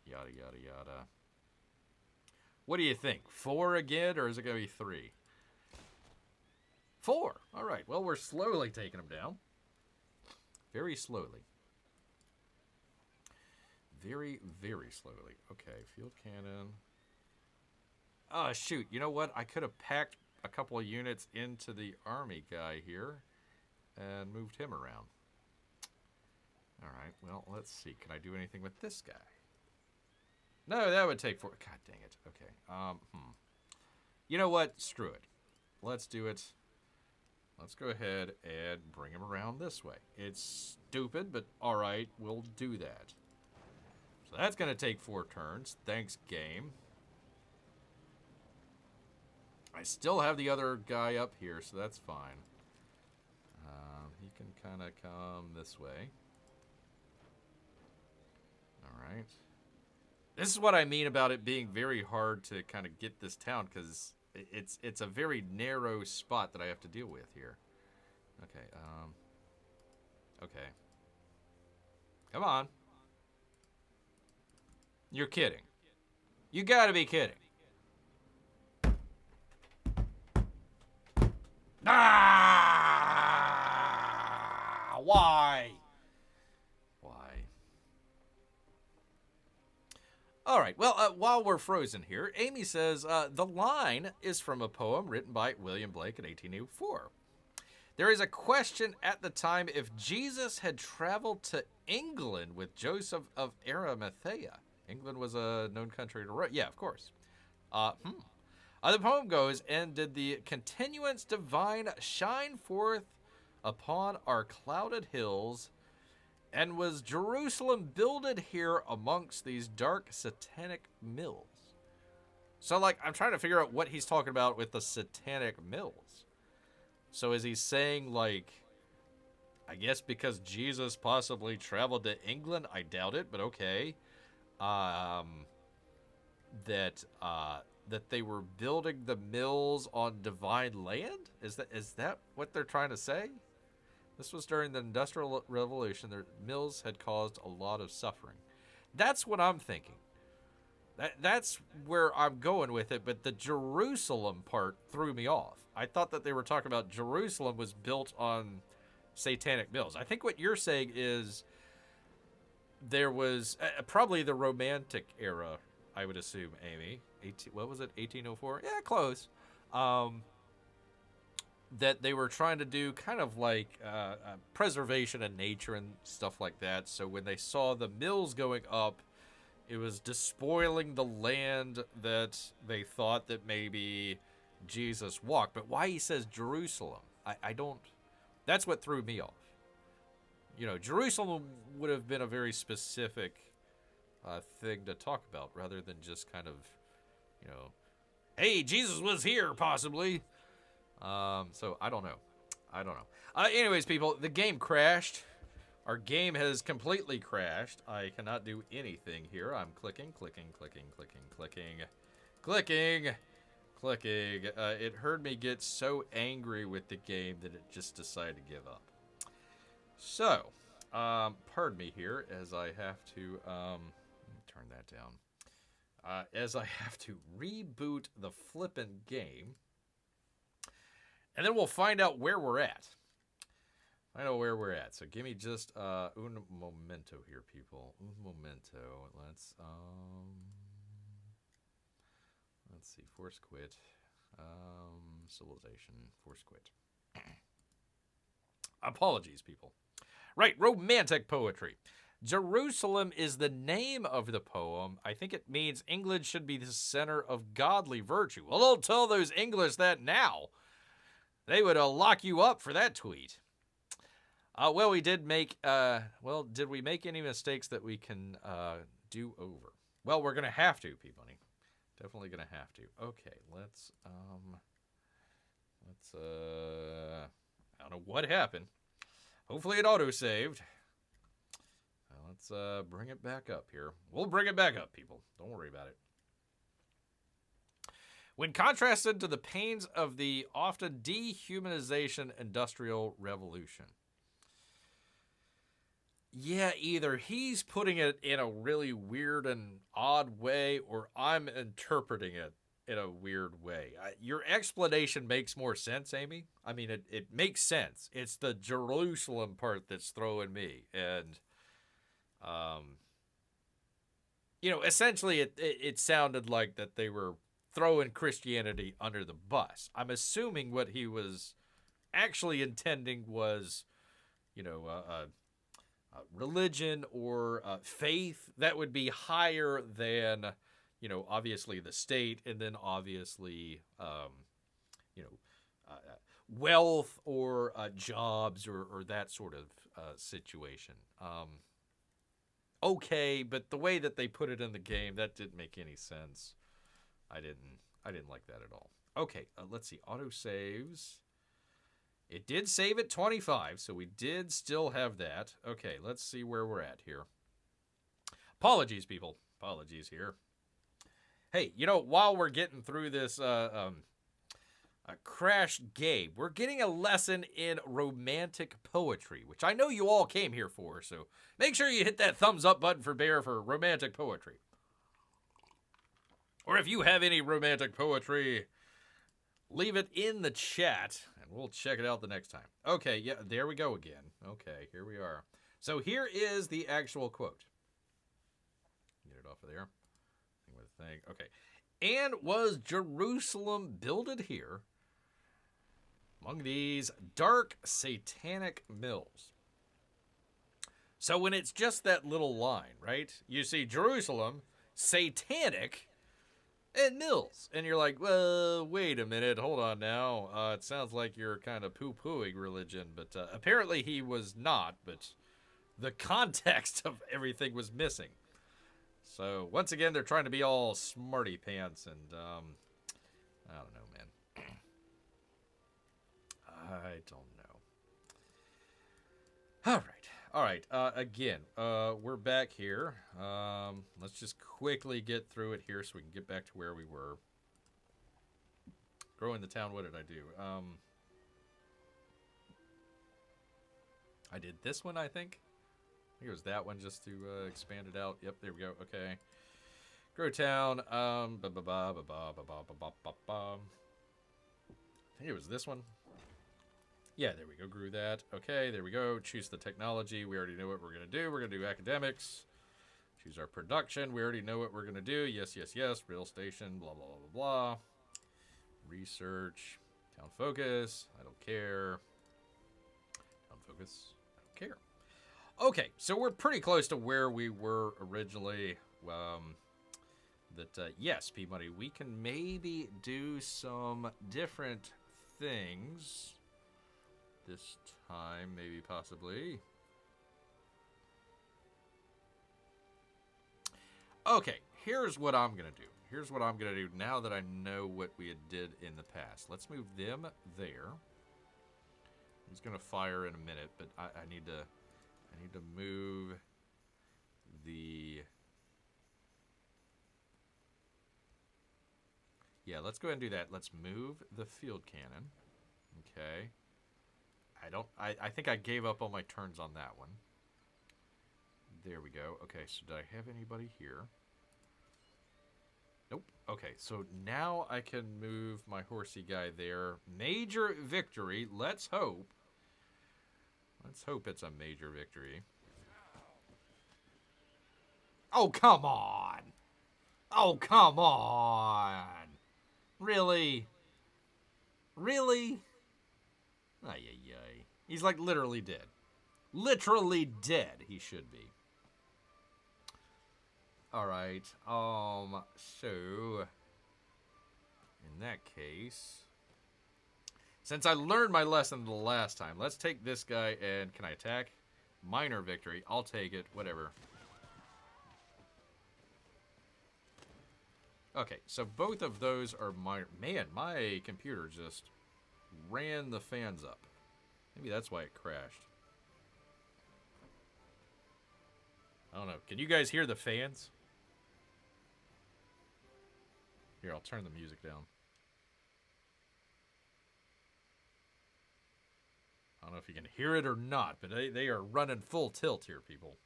yada, yada, yada. What do you think? 4 again, or is it going to be 3? 4. All right. Well, we're slowly taking them down. Very slowly. Very, very slowly. Okay, field cannon. Oh, shoot. You know what? I could have packed a couple of units into the army guy here and moved him around. All right, well, let's see. Can I do anything with this guy? No, that would take 4. God dang it. Okay. You know what? Screw it. Let's do it. Let's go ahead and bring him around this way. It's stupid, but all right, we'll do that. So that's going to take 4 turns. Thanks, game. I still have the other guy up here, so that's fine. He can kind of come this way. All right. This is what I mean about it being very hard to kind of get this town, because it's a very narrow spot that I have to deal with here. Okay, okay. Come on. You're kidding. You gotta be kidding. Ah! Why? All right, well, while we're frozen here, Amy says, the line is from a poem written by William Blake in 1804. There is a question at the time if Jesus had traveled to England with Joseph of Arimathea. England was a known country to Rome. Yeah, of course. The poem goes, and did the continuance divine shine forth upon our clouded hills, and was Jerusalem builded here amongst these dark satanic mills? So, like, I'm trying to figure out what he's talking about with the satanic mills. So is he saying, like, I guess because Jesus possibly traveled to England? I doubt it, but okay. That they were building the mills on divine land? Is that what they're trying to say? This was during the Industrial Revolution. The mills had caused a lot of suffering. That's what I'm thinking. That's where I'm going with it, but the Jerusalem part threw me off. I thought that they were talking about Jerusalem was built on satanic mills. I think what you're saying is there was probably the Romantic era, I would assume, Amy. What was it, 1804? Yeah, close. That they were trying to do kind of like preservation of nature and stuff like that. So when they saw the mills going up, it was despoiling the land that they thought that maybe Jesus walked. But why he says Jerusalem, I don't... That's what threw me off. You know, Jerusalem would have been a very specific thing to talk about rather than just kind of, you know, hey, Jesus was here, possibly. So I don't know. Anyways, people, the game crashed. Our game has completely crashed. I cannot do anything here. I'm clicking. It heard me get so angry with the game that it just decided to give up. So, pardon me here as I have to, turn that down. As I have to reboot the flippin' game. And then we'll find out where we're at. So give me just un momento here, people. Un momento. Let's see. Force quit. Civilization. Force quit. Apologies, people. Right. Romantic poetry. Jerusalem is the name of the poem. I think it means England should be the center of godly virtue. Well, don't tell those English that now. They would lock you up for that tweet. Well, we did make, did we make any mistakes that we can do over? Well, we're going to have to, Peabody. Definitely gonna have to. Okay, let's I don't know what happened. Hopefully it auto-saved. Let's bring it back up here. We'll bring it back up, people. Don't worry about it. When contrasted to the pains of the often dehumanization industrial revolution. Yeah, either he's putting it in a really weird and odd way, or I'm interpreting it in a weird way. Your explanation makes more sense, Amy. I mean, it makes sense. It's the Jerusalem part that's throwing me. And, essentially it sounded like that they were throwing Christianity under the bus. I'm assuming what he was actually intending was, religion or faith that would be higher than, obviously the state, and then obviously, wealth or jobs or that sort of situation. Okay, but the way that they put it in the game, that didn't make any sense. I didn't like that at all. Okay, let's see. Auto saves. It did save at 25, so we did still have that. Okay, let's see where we're at here. Apologies, people. Apologies here. Hey, while we're getting through this Crash game, we're getting a lesson in romantic poetry, which I know you all came here for, so make sure you hit that thumbs up button for Bear for romantic poetry. Or if you have any romantic poetry, leave it in the chat, and we'll check it out the next time. Okay, yeah, there we go again. Okay, here we are. So here is the actual quote. Get it off of there. Thing. Okay. And was Jerusalem builded here among these dark satanic mills? So when it's just that little line, right? You see Jerusalem, satanic, and mills. And you're like, well, wait a minute. Hold on now. It sounds like you're kind of poo-pooing religion. But apparently he was not. But the context of everything was missing. So, once again, they're trying to be all smarty pants, and, I don't know, man. I don't know. All right. Again, we're back here. Let's just quickly get through it here so we can get back to where we were. Growing the town, what did I do? I did this one, I think. I think it was that one just to expand it out. Yep, there we go. Okay. Grow town. I think it was this one. Yeah, there we go. Grew that. Okay, there we go. Choose the technology. We already know what we're going to do. We're going to do academics. Choose our production. We already know what we're going to do. Yes, yes, yes. Rail station. Blah, blah, blah, blah, blah. Research. Town focus. I don't care. Town focus. I don't care. Okay, so we're pretty close to where we were originally. Yes, P-Money, we can maybe do some different things this time, maybe, possibly. Okay, here's what I'm going to do. Here's what I'm going to do now that I know what we did in the past. Let's move them there. He's going to fire in a minute, but I need to move the... Yeah, let's go ahead and do that. Let's move the field cannon. Okay. I think I gave up on my turns on that one. There we go. Okay, so did I have anybody here? Nope. Okay, so now I can move my horsey guy there. Major victory. Let's hope. Let's hope it's a major victory. Oh, come on. Oh, come on. Really? Really? Ay, ay, ay. He's like literally dead. Literally dead, he should be. Alright, so... in that case... since I learned my lesson the last time, let's take this guy and... can I attack? Minor victory. I'll take it. Whatever. Okay, so both of those are minor. Man, my computer just ran the fans up. Maybe that's why it crashed. I don't know. Can you guys hear the fans? Here, I'll turn the music down. I don't know if you can hear it or not, but they are running full tilt here, people.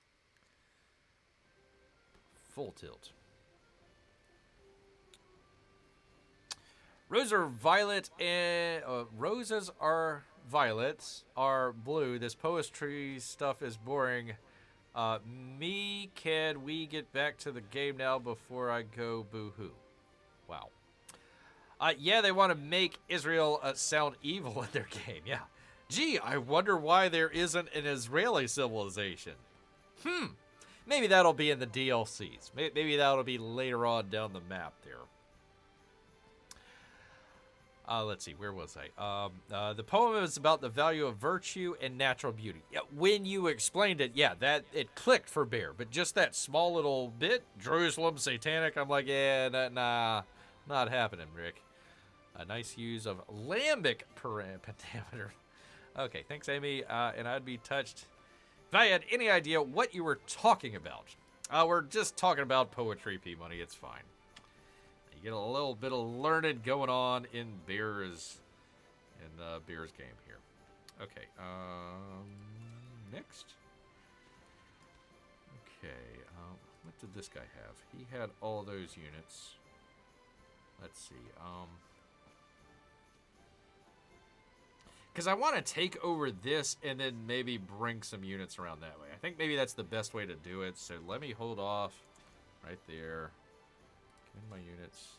Full tilt. Roses are violet and roses are violets are blue. This poetry stuff is boring. Can we get back to the game now before I go boo-hoo? Wow. Yeah, they want to make Israel sound evil in their game. Yeah. Gee, I wonder why there isn't an Israeli civilization. Maybe that'll be in the DLCs. Maybe that'll be later on down the map there. Let's see, where was I? The poem is about the value of virtue and natural beauty. Yeah, when you explained it, yeah, that it clicked for Bear, but just that small little bit, Jerusalem, satanic, I'm like, yeah, nah, not happening, Rick. A nice use of lambic pentameter. Okay, thanks, Amy, and I'd be touched if I had any idea what you were talking about. We're just talking about poetry, P-Money, it's fine. You get a little bit of learned going on in Bear's game here. Okay, next. Okay, what did this guy have? He had all those units. Let's see. Because I want to take over this and then maybe bring some units around that way. I think maybe that's the best way to do it. So let me hold off right there. In my units.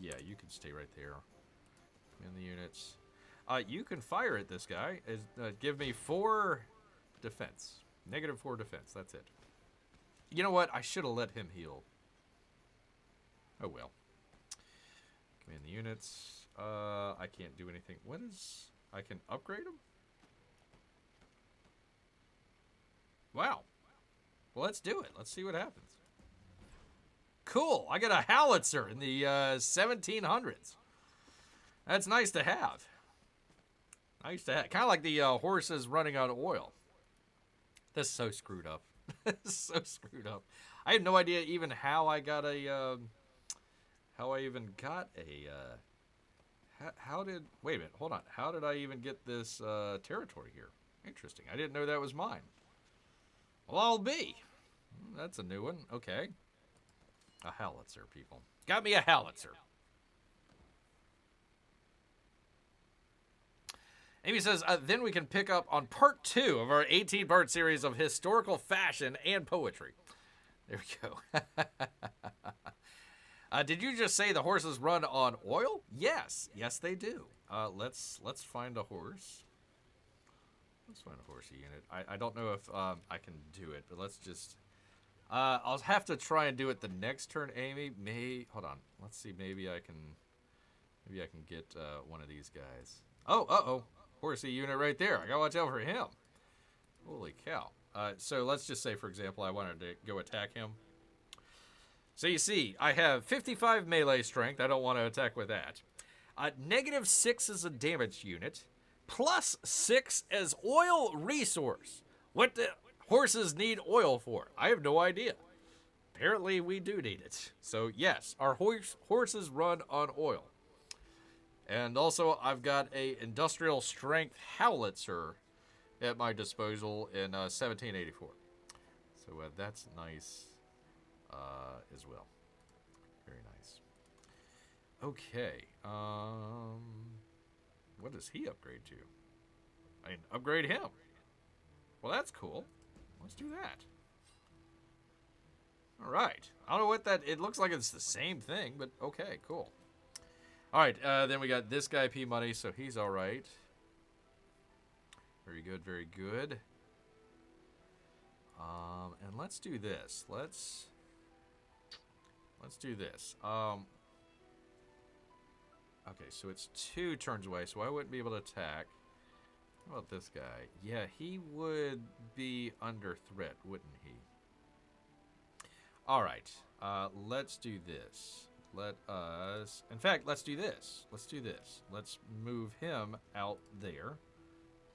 Yeah, you can stay right there. In the units. You can fire at this guy. Give me 4 defense. -4 defense. That's it. You know what? I should have let him heal. Oh well. Command the units. I can't do anything. What is... I can upgrade them? Wow. Well, let's do it. Let's see what happens. Cool. I got a howitzer in the 1700s. That's nice to have. Nice to have. Kind of like the horses running out of oil. This is so screwed up. This is so screwed up. I have no idea even how I got a... Wait a minute. Hold on. How did I even get this territory here? Interesting. I didn't know that was mine. Well, I'll be. That's a new one. Okay. A howitzer, people. Got me a howitzer. Amy says, then we can pick up on part 2 of our 18-part series of historical fashion and poetry. There we go. Did you just say the horses run on oil? Yes. Yes, they do. Let's find a horse. Let's find a horsey unit. I don't know if I can do it, but let's just... I'll have to try and do it the next turn, Amy. Hold on. Let's see. Maybe I can get one of these guys. Oh, uh-oh. Horsey unit right there. I gotta watch out for him. Holy cow. So let's just say, for example, I wanted to go attack him. So you see, I have 55 melee strength. I don't want to attack with that. -6 is a damage unit. +6 as oil resource. What the horses need oil for? I have no idea. Apparently we do need it. So yes, our horses run on oil. And also I've got a industrial strength howitzer at my disposal in 1784. So that's nice as well. Very nice. Okay. What does he upgrade to? I can upgrade him. Well, that's cool. Let's do that. All right. I don't know what that... It looks like it's the same thing, but okay, cool. All right, then we got this guy, P-Money, so he's all right. Very good, very good. And let's do this. Let's do this. Okay, so it's 2 turns away, so I wouldn't be able to attack. How about this guy? Yeah, he would be under threat, wouldn't he? All right. Let's do this. Let us... In fact, let's do this. Let's do this. Let's move him out there.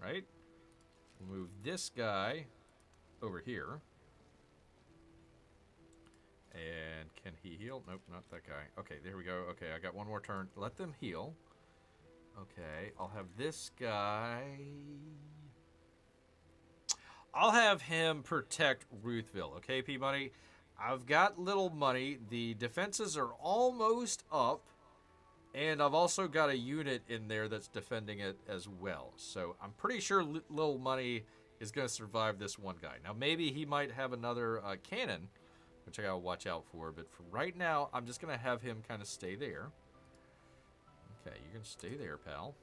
Right? We'll move this guy over here. And can he heal? Nope, not that guy. Okay, there we go. Okay, I got one more turn. Let them heal. Okay, I'll have this guy... I'll have him protect Ruthville. Okay, Peabody? I've got little money. The defenses are almost up. And I've also got a unit in there that's defending it as well. So I'm pretty sure little money is going to survive this one guy. Now, maybe he might have another cannon, which I got to watch out for. But for right now, I'm just going to have him kind of stay there. Okay, you can stay there, pal.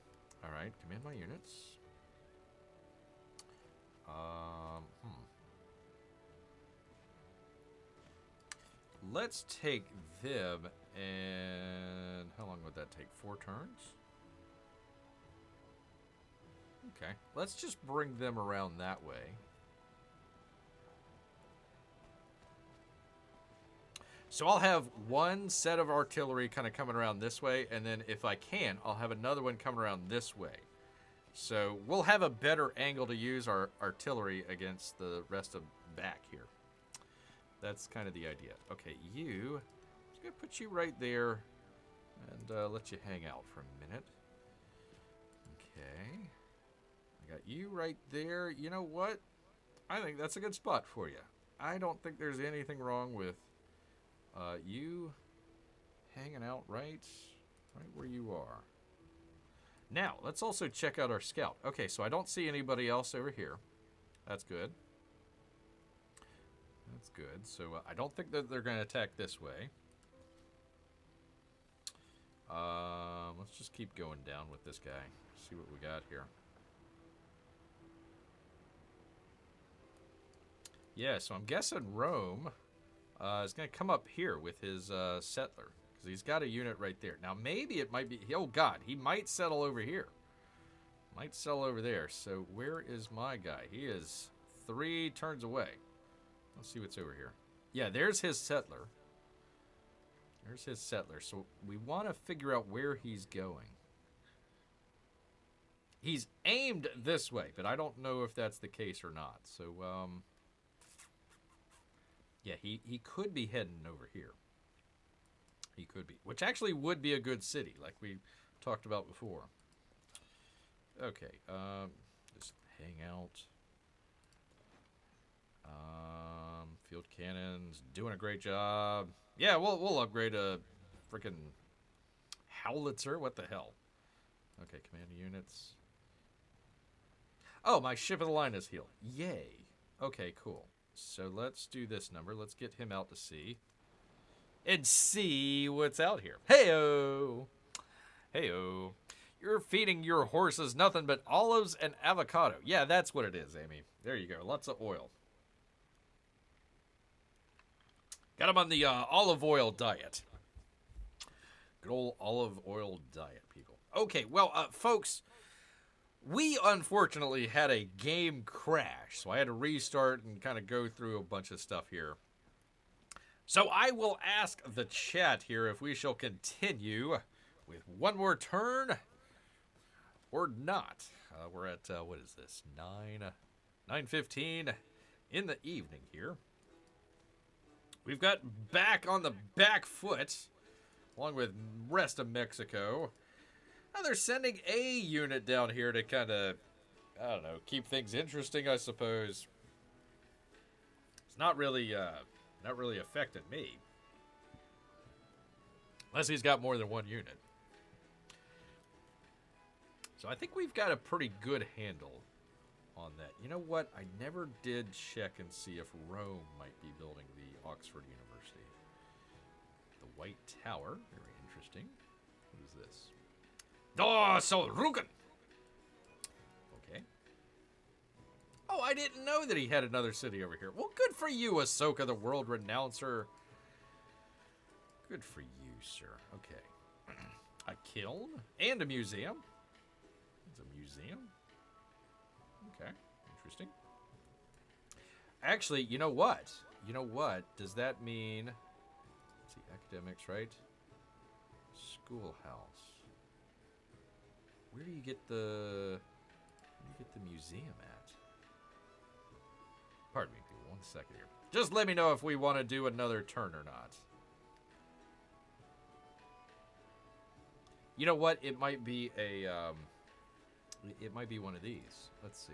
All right, command my units. Let's take them, and how long would that take? 4 turns? Okay, let's just bring them around that way. So I'll have one set of artillery kind of coming around this way, and then if I can, I'll have another one coming around this way. So we'll have a better angle to use our artillery against the rest of back here. That's kind of the idea. Okay, I'm just going to put you right there and let you hang out for a minute. Okay. I got you right there. You know what? I think that's a good spot for you. I don't think there's anything wrong with you hanging out right where you are. Now, let's also check out our scout. Okay, so I don't see anybody else over here. That's good. That's good. So I don't think that they're going to attack this way. Let's just keep going down with this guy. See what we got here. Yeah, so I'm guessing Rome is going to come up here with his settler. Because he's got a unit right there. Now, maybe it might be... Oh, God. He might settle over here. Might settle over there. So, where is my guy? He is 3 turns away. Let's see what's over here. Yeah, there's his settler. There's his settler. So, we want to figure out where he's going. He's aimed this way, but I don't know if that's the case or not. So, yeah, he could be heading over here. He could be. Which actually would be a good city, like we talked about before. Okay, just hang out. Field cannons, doing a great job. Yeah, we'll upgrade a freaking howitzer. What the hell? Okay, command units. Oh, my ship of the line is healed. Yay. Okay, cool. So let's do this number. Let's get him out to sea. And see what's out here. Hey-o! Hey-o. You're feeding your horses nothing but olives and avocado. Yeah, that's what it is, Amy. There you go. Lots of oil. Got him on the olive oil diet. Good old olive oil diet, people. Okay, well, folks, we unfortunately had a game crash, so I had to restart and kind of go through a bunch of stuff here. So I will ask the chat here if we shall continue with one more turn or not. We're at, what is this, 9:15 in the evening here. We've got back on the back foot, along with rest of Mexico. Now they're sending a unit down here to kind of, I don't know, keep things interesting, I suppose. It's not really affecting me. Unless he's got more than one unit. So I think we've got a pretty good handle on that. You know what? I never did check and see if Rome might be building the Oxford University. The White Tower. Very interesting. What is this? Oh, so Rugen! Okay. Oh, I didn't know that he had another city over here. Well, good for you, Ahsoka, the world renouncer. Good for you, sir. Okay. A kiln and a museum. It's a museum. Okay, interesting. Actually, you know what? you know what? Does that mean... Let's see, academics, right? Schoolhouse. Where do you get the... Where do you get the museum at? Pardon me, people. 1 second here. Just let me know if we want to do another turn or not. You know what? It might be a... it might be one of these. Let's see.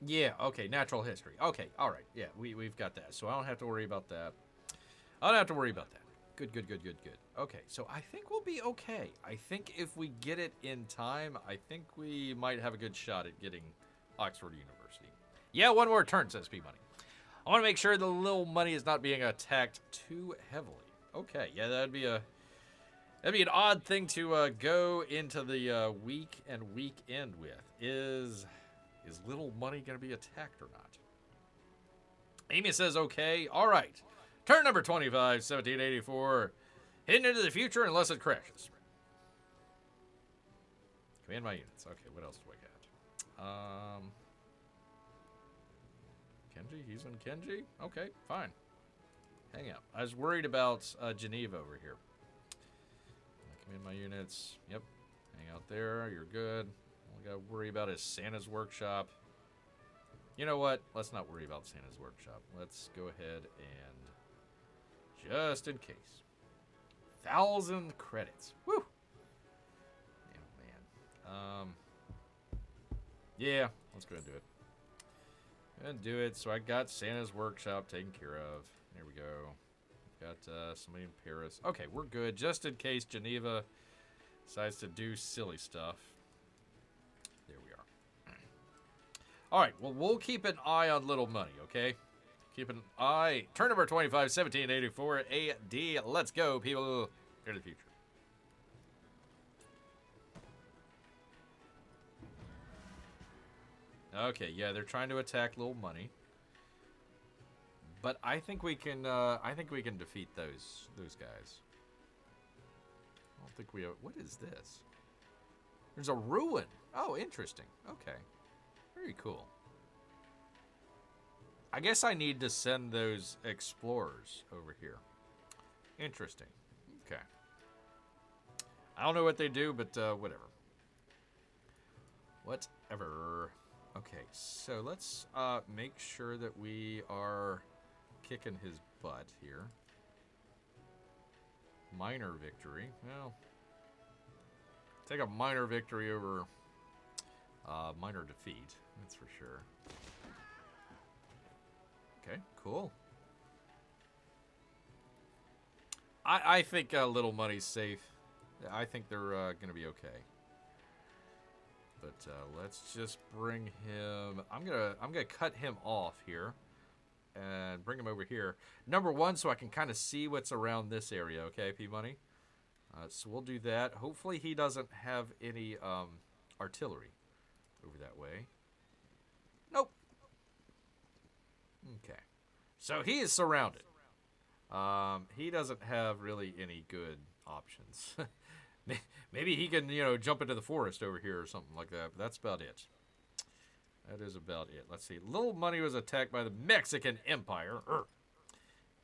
Yeah, okay, natural history. Okay, all right. Yeah, we've got that. So I don't have to worry about that. I don't have to worry about that. Good. Okay, so I think we'll be okay. I think if we get it in time, I think we might have a good shot at getting Oxford University. Yeah, one more turn, says P-Money. I want to make sure the little money is not being attacked too heavily. Okay, yeah, that'd be an odd thing to go into the week and weekend with. Is little money going to be attacked or not? Amy says, okay. All right. Turn number 25, 1784. Heading into the future unless it crashes. Command my units. Okay, what else do I got? Kenji? He's in Kenji? Okay, fine. Hang out. I was worried about Geneva over here. Command my units. Yep. Hang out there. You're good. All I got to worry about is Santa's workshop. You know what? Let's not worry about Santa's workshop. Let's go ahead and, just in case, 1,000 credits. Woo! Yeah, man. Yeah, let's go ahead and do it. Go ahead and do it. So I got Santa's workshop taken care of. There we go. Got somebody in Paris. Okay, we're good. Just in case Geneva decides to do silly stuff. There we are. All right, well, we'll keep an eye on little money, okay? Keep an eye. Turn number 25, 1784 AD. Let's go, people. Here to the future. Okay, yeah, they're trying to attack little money. But I think we can defeat those guys. I don't think we have, what is this? There's a ruin. Oh, interesting. Okay. Very cool. I guess I need to send those explorers over here. Interesting. Okay. I don't know what they do, but whatever. Whatever. Okay, so let's make sure that we are kicking his butt here. Minor victory. Well, take a minor victory over minor defeat. That's for sure. Okay, cool. I think little money's safe. I think they're going to be okay. But let's just bring him. I'm gonna cut him off here, and bring him over here. Number one, so I can kind of see what's around this area. Okay, P-Money. So we'll do that. Hopefully he doesn't have any artillery over that way. Nope. Okay. So he is surrounded. He doesn't have really any good options. Maybe he can, jump into the forest over here or something like that. But that's about it. That is about it. Let's see. Little Money was attacked by the Mexican Empire.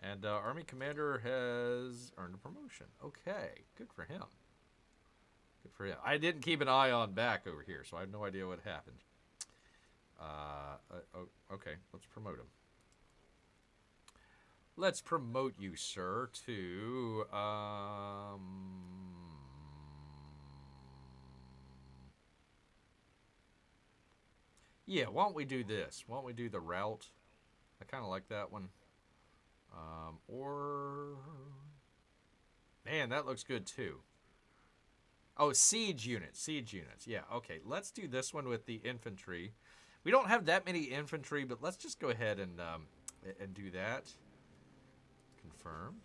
And Army Commander has earned a promotion. Okay. Good for him. Good for him. I didn't keep an eye on back over here, so I have no idea what happened. Okay. Let's promote him. Let's promote you, sir, to... Yeah, why don't we do this? Why don't we do the route? I kind of like that one. Man, that looks good too. Oh, siege units. Siege units. Yeah, okay. Let's do this one with the infantry. We don't have that many infantry, but let's just go ahead and do that. Confirm.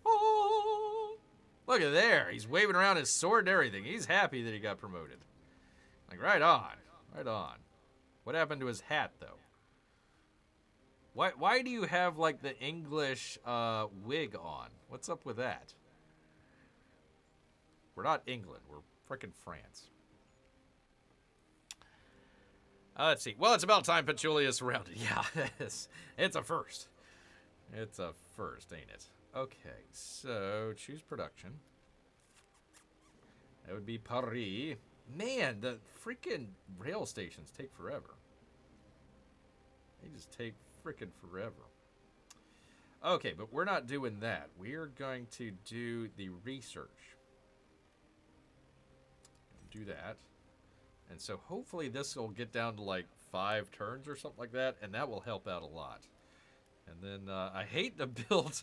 Oh! Look at there. He's waving around his sword and everything. He's happy that he got promoted. Like, right on. Right on. What happened to his hat, though? Why do you have, like, the English wig on? What's up with that? We're not England. We're frickin' France. Let's see. Well, it's about time Petulia is surrounded. Yeah, it's a first. It's a first, ain't it? Okay, so choose production. That would be Paris. Man, the freaking rail stations take forever. They just take freaking forever. Okay, but we're not doing that. We're going to do the research. Do that. And so hopefully this will get down to like 5 turns or something like that, and that will help out a lot. And then I hate to build...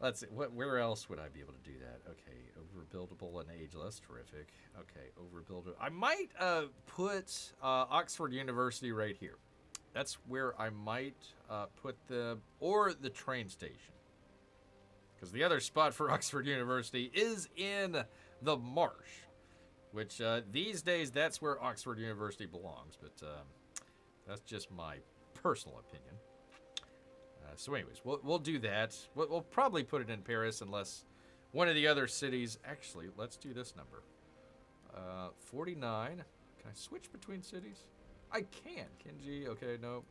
let's see, where else would I be able to do that? Okay, overbuildable and ageless, terrific. Okay, overbuildable. I might put Oxford University right here. That's where I might put or the train station. Because the other spot for Oxford University is in the marsh. Which, these days, that's where Oxford University belongs. But that's just my personal opinion. So anyways, we'll do that. We'll probably put it in Paris unless one of the other cities... Actually, let's do this number. 49. Can I switch between cities? I can. Kenji. Okay, no.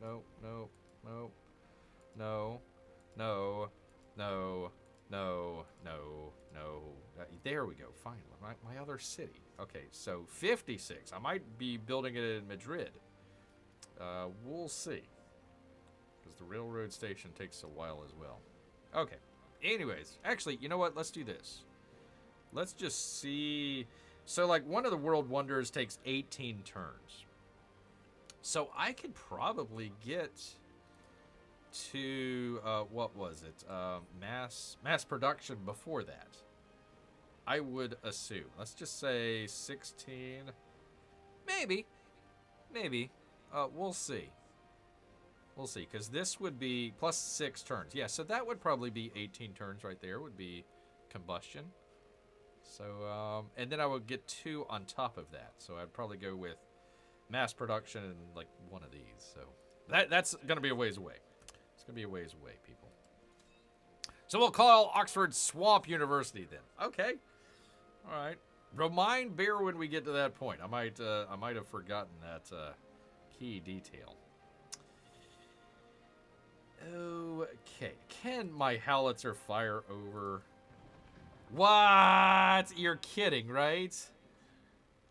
There we go. Finally. My other city. Okay, so 56. I might be building it in Madrid. We'll see. Because the railroad station takes a while as well. Okay. Anyways, actually, you know what? Let's do this. Let's just see. So, like, one of the world wonders takes 18 turns. So I could probably get to, what was it? Mass production before that. I would assume. Let's just say 16. Maybe. We'll see. We'll see, because this would be plus 6 turns. Yeah, so that would probably be 18 turns right there, would be combustion. So, and then I would get 2 on top of that. So I'd probably go with mass production and, like, one of these. So that's going to be a ways away. It's going to be a ways away, people. So we'll call Oxford Swamp University then. Okay. All right. Remind Bear when we get to that point. I might have forgotten that key detail. Okay. Can my howitzer fire over? What? You're kidding, right?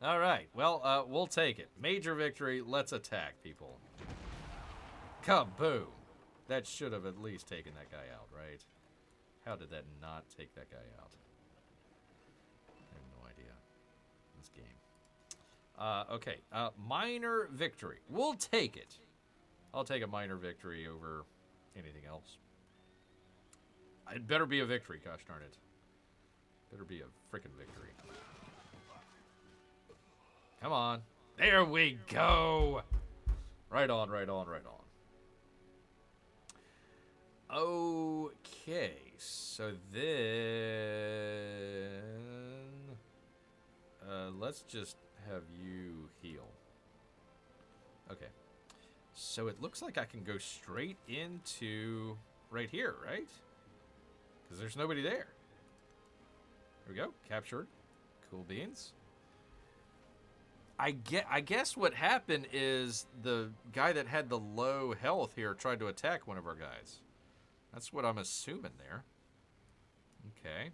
All right. Well, we'll take it. Major victory. Let's attack, people. Kaboom. That should have at least taken that guy out, right? How did that not take that guy out? I have no idea. This game. Okay. Minor victory. We'll take it. I'll take a minor victory over anything else. It better be a victory, gosh darn it. Better be a frickin' victory. Come on. There we go. Right on. Okay, so then let's just have you heal. Okay. So it looks like I can go straight into right here, right? Because there's nobody there. There we go. Captured. Cool beans. I guess what happened is the guy that had the low health here tried to attack one of our guys. That's what I'm assuming there. Okay.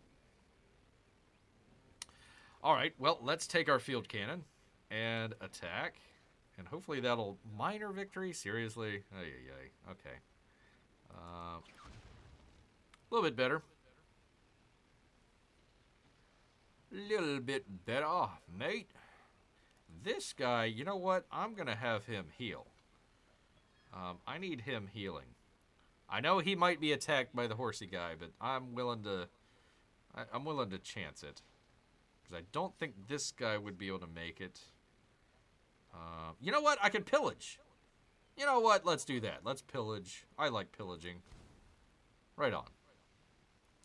All right. Well, let's take our field cannon and attack. And hopefully that'll... Minor victory? Seriously? Okay. A little bit better. Little bit better. Oh, mate. This guy, you know what? I'm going to have him heal. I need him healing. I know he might be attacked by the horsey guy, but I'm willing to chance it. Because I don't think this guy would be able to make it. You know what? I can pillage. You know what? Let's do that. Let's pillage. I like pillaging. Right on.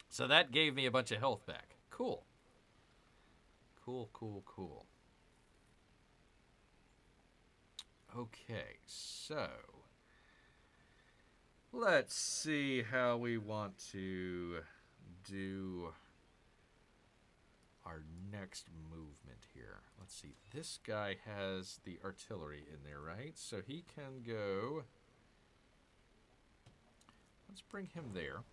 So that gave me a bunch of health back. Cool. Cool. Okay, so let's see how we want to do our next movement here. Let's see. This guy has the artillery in there, right? So he can go... Let's bring him there.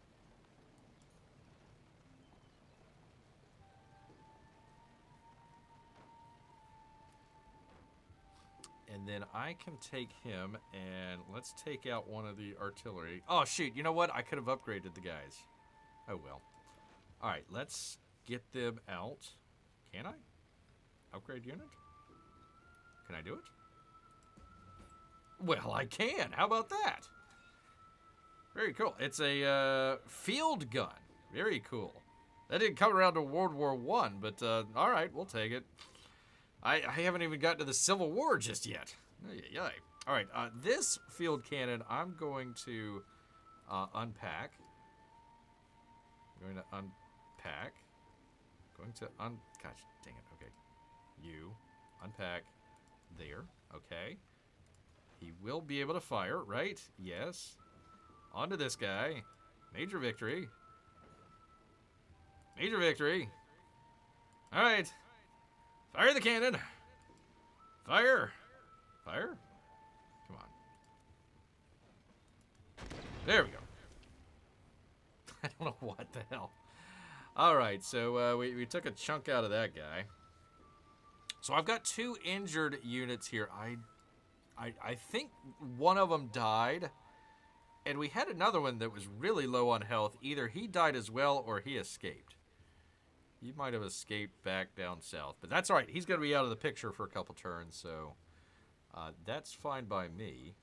And then I can take him and let's take out one of the artillery. Oh, shoot. You know what? I could have upgraded the guys. Oh, well. All right. Let's get them out. Can I? Upgrade unit? Can I do it? Well, I can. How about that? Very cool. It's a field gun. Very cool. That didn't come around to World War I, but all right, we'll take it. I haven't even gotten to the Civil War just yet. Yay. All right, this field cannon I'm going to unpack. I'm going to unpack. Gosh, dang it. Okay. You unpack there. Okay. He will be able to fire, right? Yes. On to this guy. Major victory. Major victory. All right. Fire the cannon. Fire. Fire. Come on. There we go. I don't know what the hell. All right, so we took a chunk out of that guy. So I've got 2 injured units here. I think one of them died. And we had another one that was really low on health. Either he died as well or he escaped. He might have escaped back down south. But that's all right. He's going to be out of the picture for a couple turns. So that's fine by me.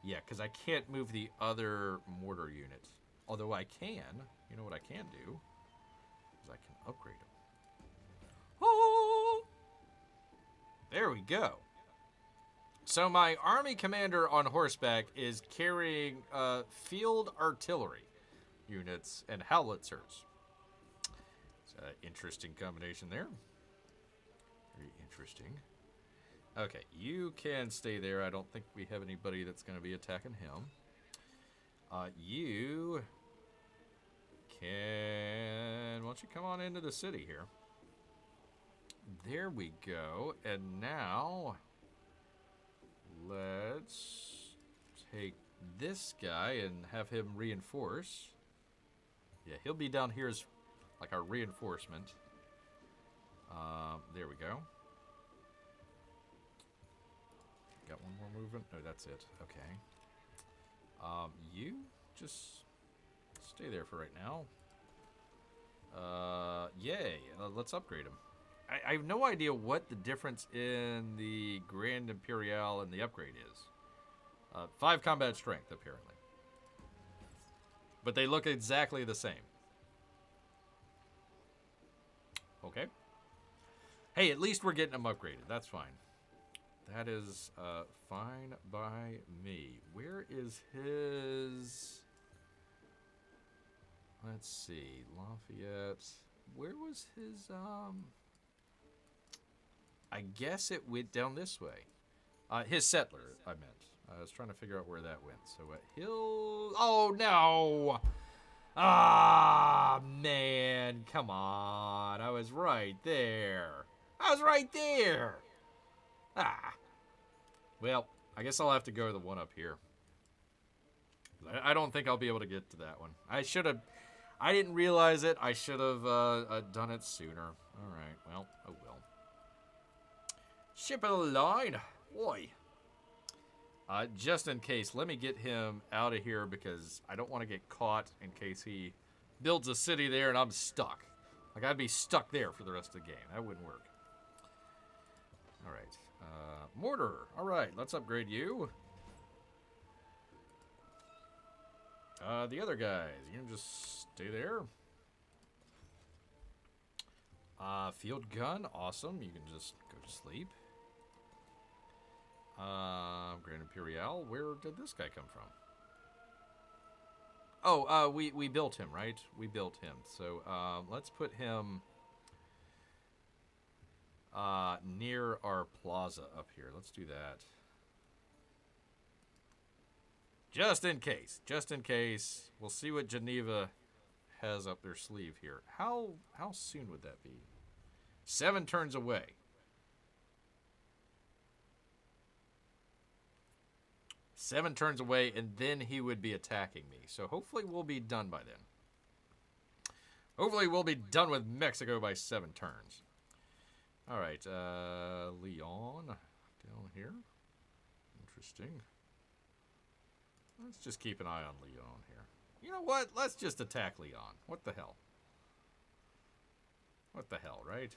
Yeah, because I can't move the other mortar unit. Although I can. You know what I can do? Is I can upgrade them. Oh! There we go. So my army commander on horseback is carrying field artillery units and howitzers. It's an interesting combination there. Very interesting. Okay, you can stay there. I don't think we have anybody that's going to be attacking him. You can... Why don't you come on into the city here? There we go. And now... Let's take this guy and have him reinforce. Yeah, he'll be down here as like our reinforcement. There we go. Got one more movement? No, that's it. Okay. You just stay there for right now. Yay. Let's upgrade him. I have no idea what the difference in the Grand Imperial and the upgrade is. 5 combat strength, apparently. But they look exactly the same. Okay. Hey, at least we're getting them upgraded. That's fine. That is fine by me. Where is his... Let's see. Lafayette. Where was his... I guess it went down this way. His settler, I meant. I was trying to figure out where that went. So he'll... Oh, no! Ah, man. Come on. I was right there. I was right there. Ah. Well, I guess I'll have to go to the one up here. I don't think I'll be able to get to that one. I should have... I didn't realize it. I should have done it sooner. All right. Well, oh well. Ship of the line. Boy. Just in case, let me get him out of here because I don't want to get caught in case he builds a city there and I'm stuck. Like, I'd be stuck there for the rest of the game. That wouldn't work. All right. Mortar. All right, let's upgrade you. The other guys, you can just stay there. Field gun. Awesome. You can just go to sleep. Grand Imperial, where did this guy come from? Oh, we built him, right? We built him. So, let's put him near our plaza up here. Let's do that. Just in case. Just in case. We'll see what Geneva has up their sleeve here. How soon would that be? 7 turns away. 7 turns away, and then he would be attacking me. So hopefully we'll be done by then. Hopefully we'll be done with Mexico by 7 turns. All right, Leon down here. Interesting. Let's just keep an eye on Leon here. You know what? Let's just attack Leon. What the hell? What the hell, right?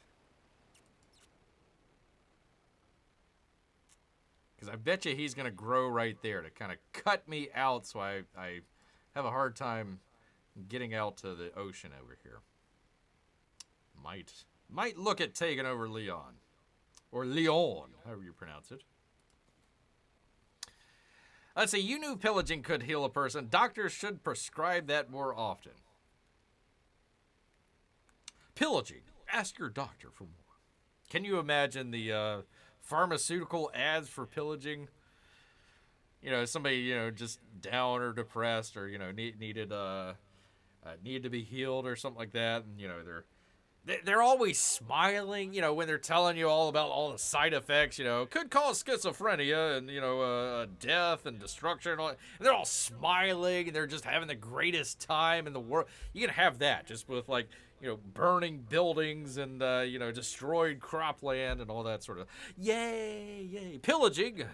Because I bet you he's going to grow right there to kind of cut me out, so I have a hard time getting out to the ocean over here. Might look at taking over Leon. Or Leon, however you pronounce it. Let's see, you knew pillaging could heal a person. Doctors should prescribe that more often. Pillaging. Ask your doctor for more. Can you imagine the pharmaceutical ads for pillaging? You know, somebody, you know, just down or depressed or, you know, needed to be healed or something like that. And, you know, they're always smiling, you know, when they're telling you all about all the side effects, you know, could cause schizophrenia and, you know, death and destruction and all that. And they're all smiling and they're just having the greatest time in the world. You can have that just with, like, you know, burning buildings and, you know, destroyed cropland and all that sort of, yay, yay. Pillaging,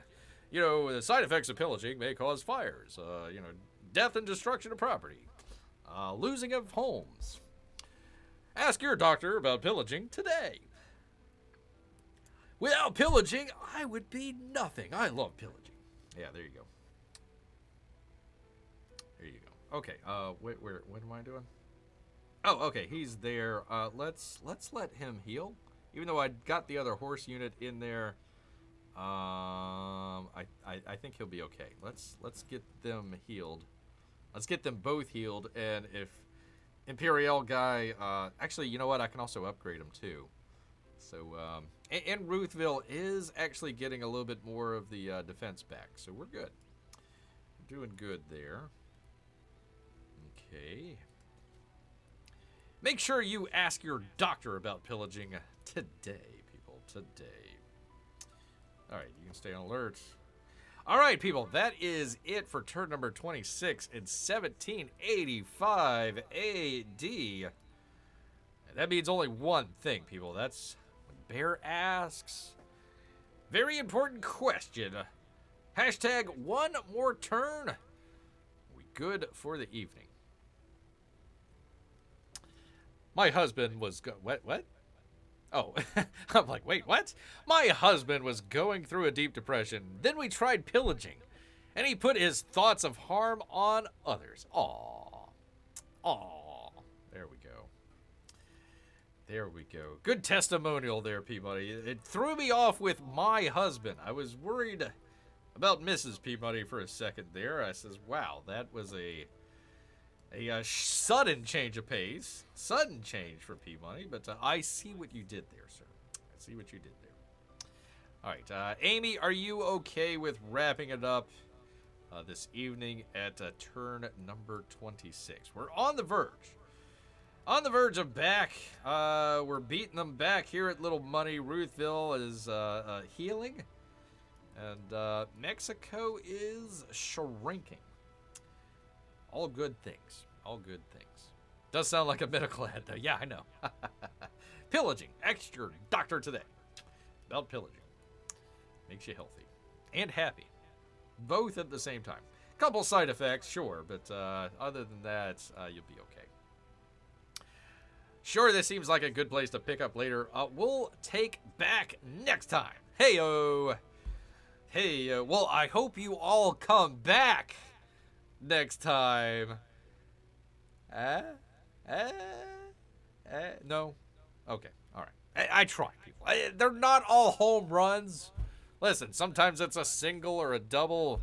you know, the side effects of pillaging may cause fires, you know, death and destruction of property, losing of homes. Ask your doctor about pillaging today. Without pillaging, I would be nothing. I love pillaging. Yeah, there you go. There you go. Okay, what am I doing? Oh, okay, he's there. Let's let him heal. Even though I got the other horse unit in there, I think he'll be okay. Let's get them healed. Let's get them both healed, and if Imperial guy, actually, you know what? I can also upgrade him too. So, and Ruthville is actually getting a little bit more of the defense back, so we're good. We're doing good there. Okay. Make sure you ask your doctor about pillaging today, people. Today. All right, you can stay on alert. All right, people, that is it for turn number 26 in 1785 AD. And that means only one thing, people. That's when Bear asks. Very important question. Hashtag one more turn. Are we good for the evening? My husband was what? Oh, I'm like, wait, what? My husband was going through a deep depression. Then we tried pillaging, and he put his thoughts of harm on others. Aww. Aww. There we go. There we go. Good testimonial there, Peabody. It threw me off with my husband. I was worried about Mrs. Peabody for a second there. I says, wow, that was a sudden change of pace. Sudden change for Peabody, but I see what you did there, sir. I see what you did there. All right, Amy, are you okay with wrapping it up this evening at turn number 26? We're on the verge. On the verge of back. We're beating them back here at Little Money. Ruthville is healing. And Mexico is shrinking. All good things. All good things. Does sound like a medical ad, though. Yeah, I know. Pillaging. Ask your doctor today about pillaging. Makes you healthy. And happy. Both at the same time. Couple side effects, sure. But other than that, you'll be okay. Sure, this seems like a good place to pick up later. We'll take back next time. Hey-o. Hey, well, I hope you all come back next time. No? Okay, all right. I try, people. They're not all home runs. Listen, sometimes it's a single or a double.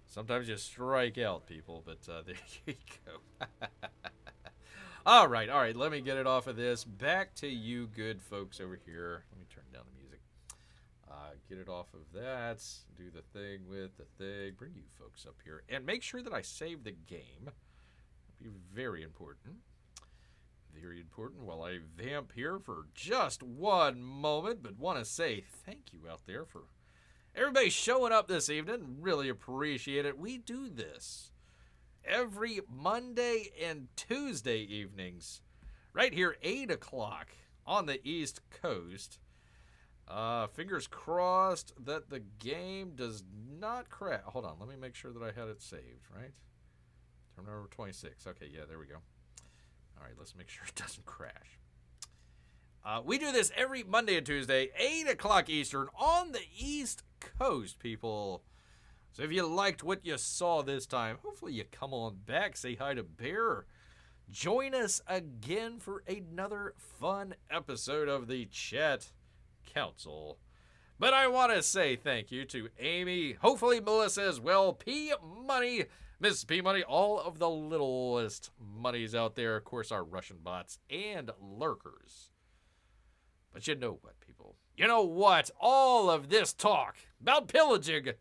Sometimes you strike out, people, but there you go. All right, let me get it off of this. Back to you good folks over here. Let me turn down the music. get it off of that. Do the thing with the thing. Bring you folks up here. And make sure that I save the game. That'd be very important. Very important while I vamp here for just one moment. But want to say thank you out there for everybody showing up this evening. Really appreciate it. We do this every Monday and Tuesday evenings. Right here, 8 o'clock on the East Coast. Fingers crossed that the game does not crash. Hold on, let me make sure that I had it saved, right? Terminal number 26. Okay, yeah, there we go. All right, let's make sure it doesn't crash. We do this every Monday and Tuesday, 8 o'clock Eastern on the East Coast, people. So if you liked what you saw this time, hopefully you come on back, say hi to Bear. Join us again for another fun episode of the Chat Council. But I want to say thank you to Amy, hopefully Melissa as well, P Money, Miss P Money, all of the littlest monies out there, of course our Russian bots and lurkers. But you know what, people? You know what? All of this talk about pillaging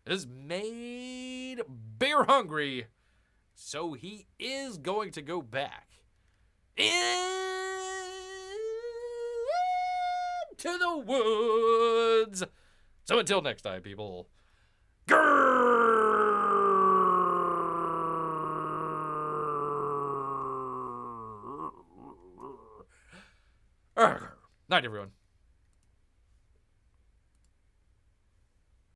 has made Bear hungry, so he is going to go back into the woods. So until next time, people. Grrrrr. Night, everyone.